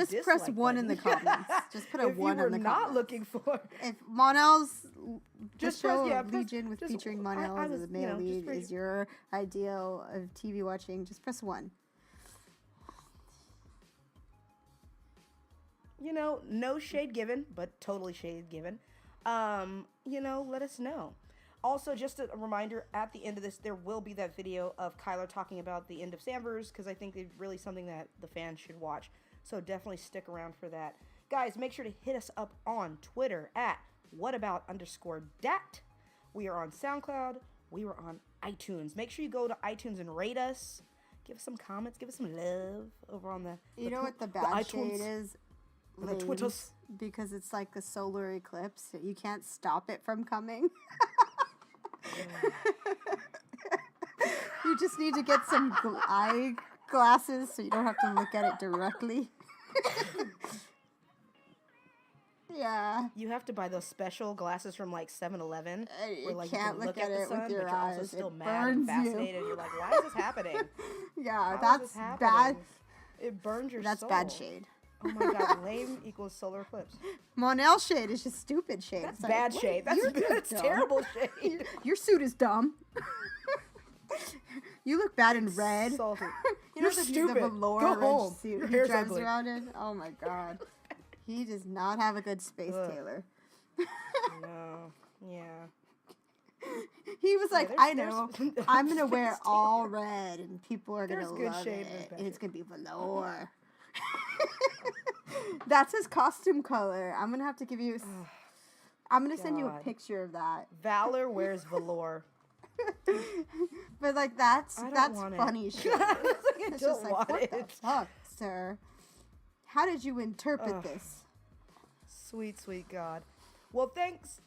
the press dislike 1 in the button. comments. Just put a if 1 you were in the not comments. looking for If Monel's Just the show press- yeah, of press- Legion with just- featuring I Monel was, as the male just lead read- is your ideal of TV watching, just press 1. No shade given, but totally shade given. Let us know. Also, just a reminder, at the end of this, there will be that video of Kyler talking about the end of Samverse, because I think it's really something that the fans should watch. So definitely stick around for that. Guys, make sure to hit us up on Twitter at whatabout_dat. We are on SoundCloud. We are on iTunes. Make sure you go to iTunes and rate us. Give us some comments. Give us some love over on the You know what the bad shade is? And the Twitters. Because it's like a solar eclipse. You can't stop it from coming. You just need to get some eye glasses so you don't have to look at it directly. Yeah. You have to buy those special glasses from like 7-Eleven. You where, can't can look at it the sun, with your but you're also eyes. still It mad and burns you. fascinated. You're like, why is this happening? Yeah, How is this that's happening? bad. It burns your That's soul. bad shade. Oh my god, lame equals solar eclipse. Monel shade is just stupid shade. That's It's bad like, shade. wait, That's dumb. terrible shade. Your suit is dumb. You look bad in red. Salty. You You're know the stupid. velour Go red home. suit Your he hair's drives ugly. around in? Oh my god. He does not have a good space tailor. No. Yeah. He was like, there's- I know, there's I'm going to wear space all red and people are going There's to good love shade and there's it. bad And it's shade. going to be velour. That's his costume color. I'm going to have to give you, I'm going to send you a God. picture of that. Valor wears velour. But like, that's I don't want funny it. shit. I It's don't just like, want what it. the fuck, sir? How did you interpret this? Sweet, sweet God. Well, thanks.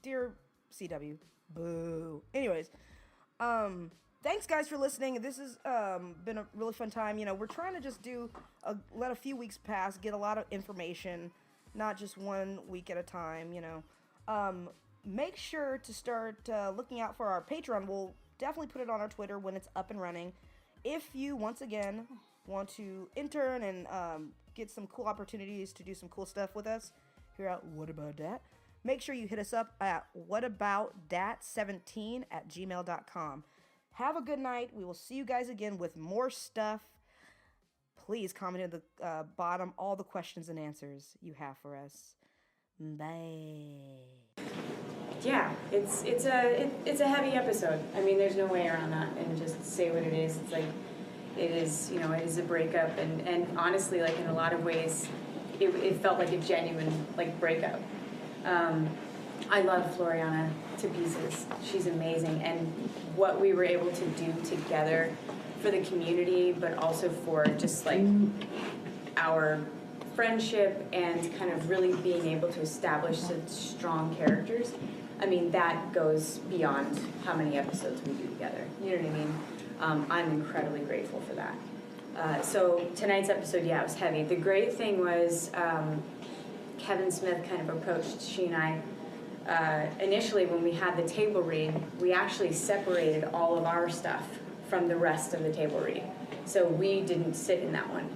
Dear CW. Boo. Anyways, thanks guys for listening. This has been a really fun time. We're trying to just let a few weeks pass, get a lot of information, not just 1 week at a time, Make sure to start looking out for our Patreon. We'll definitely put it on our Twitter when it's up and running. If you, once again, want to intern and get some cool opportunities to do some cool stuff with us here at What About Dat, make sure you hit us up at whataboutdat17@gmail.com. Have a good night. We will see you guys again with more stuff. Please comment in the bottom all the questions and answers you have for us. Bye. Yeah, it's a heavy episode. I mean, there's no way around that. And just say what it is. It's like it is a breakup, and honestly, like in a lot of ways, it felt like a genuine breakup. I love Floriana to pieces. She's amazing, and what we were able to do together for the community, but also for just our friendship and kind of really being able to establish such strong characters. I mean, that goes beyond how many episodes we do together. You know what I mean? I'm incredibly grateful for that. So tonight's episode, it was heavy. The great thing was Kevin Smith kind of approached she and I. Initially, when we had the table read, we actually separated all of our stuff from the rest of the table read. So we didn't sit in that one.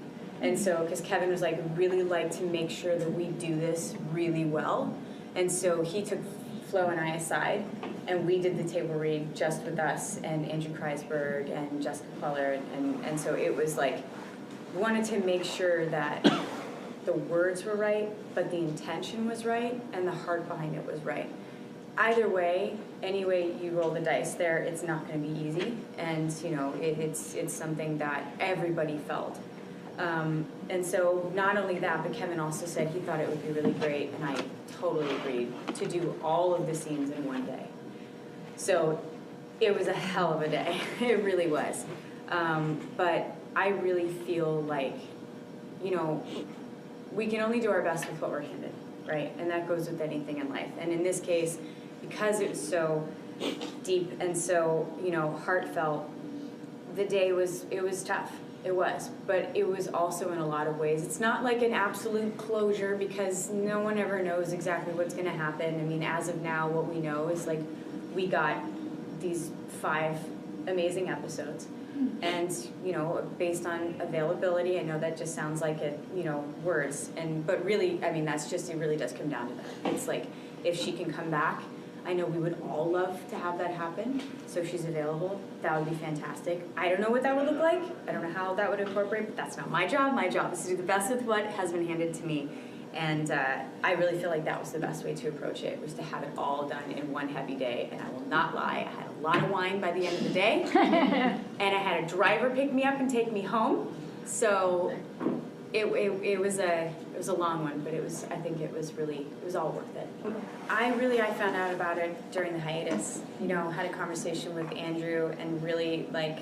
And so, because Kevin was really like to make sure that we do this really well. And so he took Flo and I aside, and we did the table read just with us and Andrew Kreisberg and Jessica Queller. And so it was we wanted to make sure that the words were right, but the intention was right, and the heart behind it was right. Either way, any way you roll the dice there, it's not going to be easy. And, it's something that everybody felt. And so not only that, but Kevin also said he thought it would be really great, and I totally agreed, to do all of the scenes in one day. So it was a hell of a day. It really was. But I really feel like, we can only do our best with what we're handed, right? And that goes with anything in life. And in this case, because it was so deep and so, heartfelt, the day was tough. It was, but it was also in a lot of ways. It's not like an absolute closure because no one ever knows exactly what's going to happen. I mean, as of now, what we know is we got these 5 amazing episodes. And, you know, based on availability, I know that just sounds like it, you know, words. But really, I mean, it really does come down to that. It's like, if she can come back, I know we would all love to have that happen. So if she's available, that would be fantastic. I don't know what that would look like. I don't know how that would incorporate, but that's not my job. My job is to do the best with what has been handed to me. And I really feel like that was the best way to approach it, was to have it all done in one heavy day. And I will not lie, I had a lot of wine by the end of the day. And I had a driver pick me up and take me home. So it was a long one, but I think it was all worth it. I found out about it during the hiatus. You know, had a conversation with Andrew and really like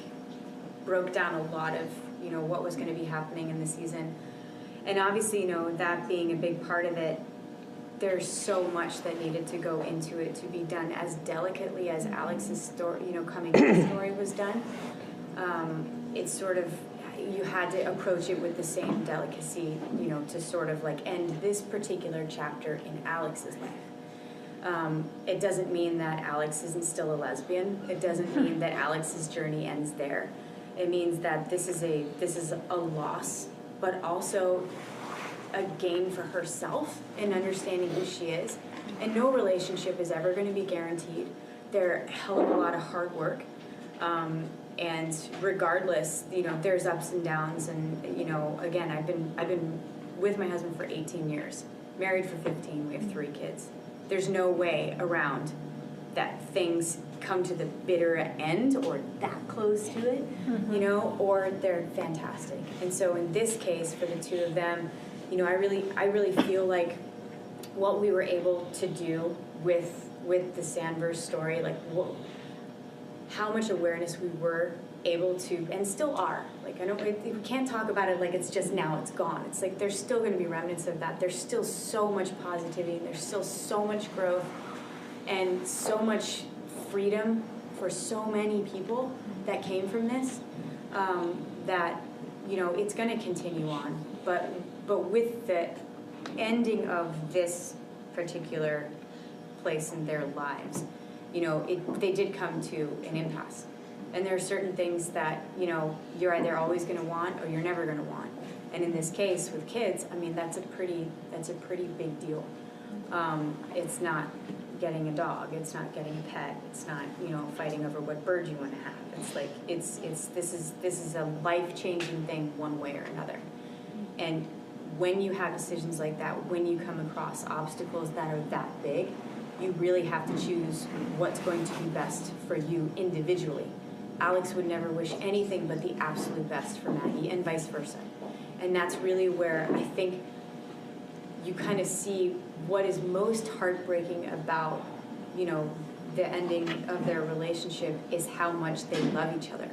broke down a lot of, you know, what was going to be happening in the season. And obviously, you know, that being a big part of it, there's so much that needed to go into it to be done as delicately as Alex's story, you know, coming into story was done. It's sort of, you had to approach it with the same delicacy, you know, to sort of like end this particular chapter in Alex's life. It doesn't mean that Alex isn't still a lesbian. It doesn't mean that Alex's journey ends there. It means that this is a loss, but also a gain for herself in understanding who she is. And no relationship is ever going to be guaranteed. They're a hell of a lot of hard work. And regardless, you know, there's ups and downs. And, you know, again, I've been with my husband for 18 years, married for 15. We have 3 kids. There's no way around that things come to the bitter end or that close to it, you know, or they're fantastic. And so in this case, for the two of them, you know, I really feel like what we were able to do with the Sandverse story, like how much awareness we were able to, and still are. Like, I don't, we can't talk about it like it's just now, it's gone. It's like there's still going to be remnants of that. There's still so much positivity, and there's still so much growth, and so much freedom for so many people that came from this, that, you know, it's going to continue on. But with the ending of this particular place in their lives, you know, they did come to an impasse. And there are certain things that, you know, you're either always going to want or you're never going to want. And in this case with kids, I mean, that's a pretty big deal. It's not getting a dog, it's not getting a pet, it's not, you know, fighting over what bird you want to have. It's like this is a life-changing thing one way or another. And when you have decisions like that, when you come across obstacles that are that big, you really have to choose what's going to be best for you individually. Alex would never wish anything but the absolute best for Maggie, and vice versa. And that's really where I think you kind of see what is most heartbreaking about, you know, the ending of their relationship is how much they love each other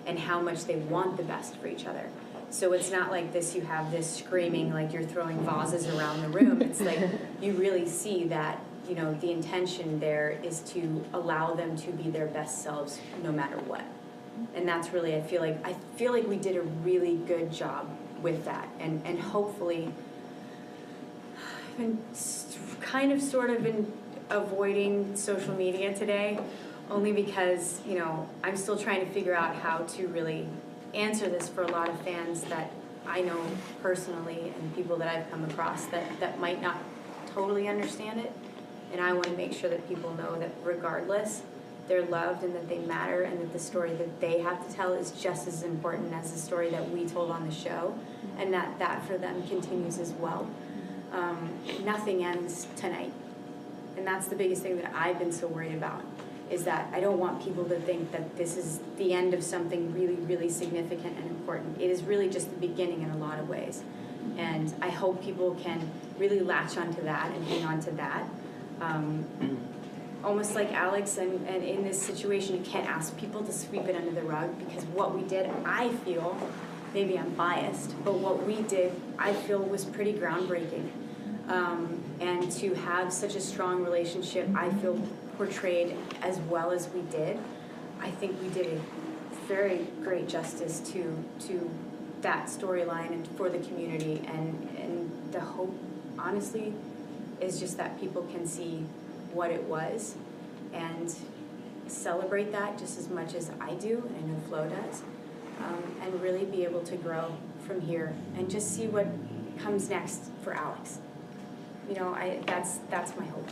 and how much they want the best for each other. So it's not like this, you have this screaming like you're throwing vases around the room. It's like you really see that, you know, the intention there is to allow them to be their best selves no matter what. And that's really, I feel like we did a really good job with that. And hopefully, I've been kind of sort of been avoiding social media today, only because, you know, I'm still trying to figure out how to really answer this for a lot of fans that I know personally and people that I've come across that might not totally understand it. And I want to make sure that people know that regardless, they're loved and that they matter, and that the story that they have to tell is just as important as the story that we told on the show, and that for them continues as well. Nothing ends tonight. And that's the biggest thing that I've been so worried about, is that I don't want people to think that this is the end of something really, really significant and important. It is really just the beginning in a lot of ways. And I hope people can really latch onto that and hang on to that. Almost like Alex, and in this situation, you can't ask people to sweep it under the rug, because what we did, I feel, maybe I'm biased, but what we did, I feel, was pretty groundbreaking. And to have such a strong relationship, I feel, portrayed as well as we did, I think we did a very great justice to that storyline and for the community. And the hope, honestly, is just that people can see what it was and celebrate that just as much as I do, and I know Flo does. and really be able to grow from here and just see what comes next for Alex. You know, that's my hope.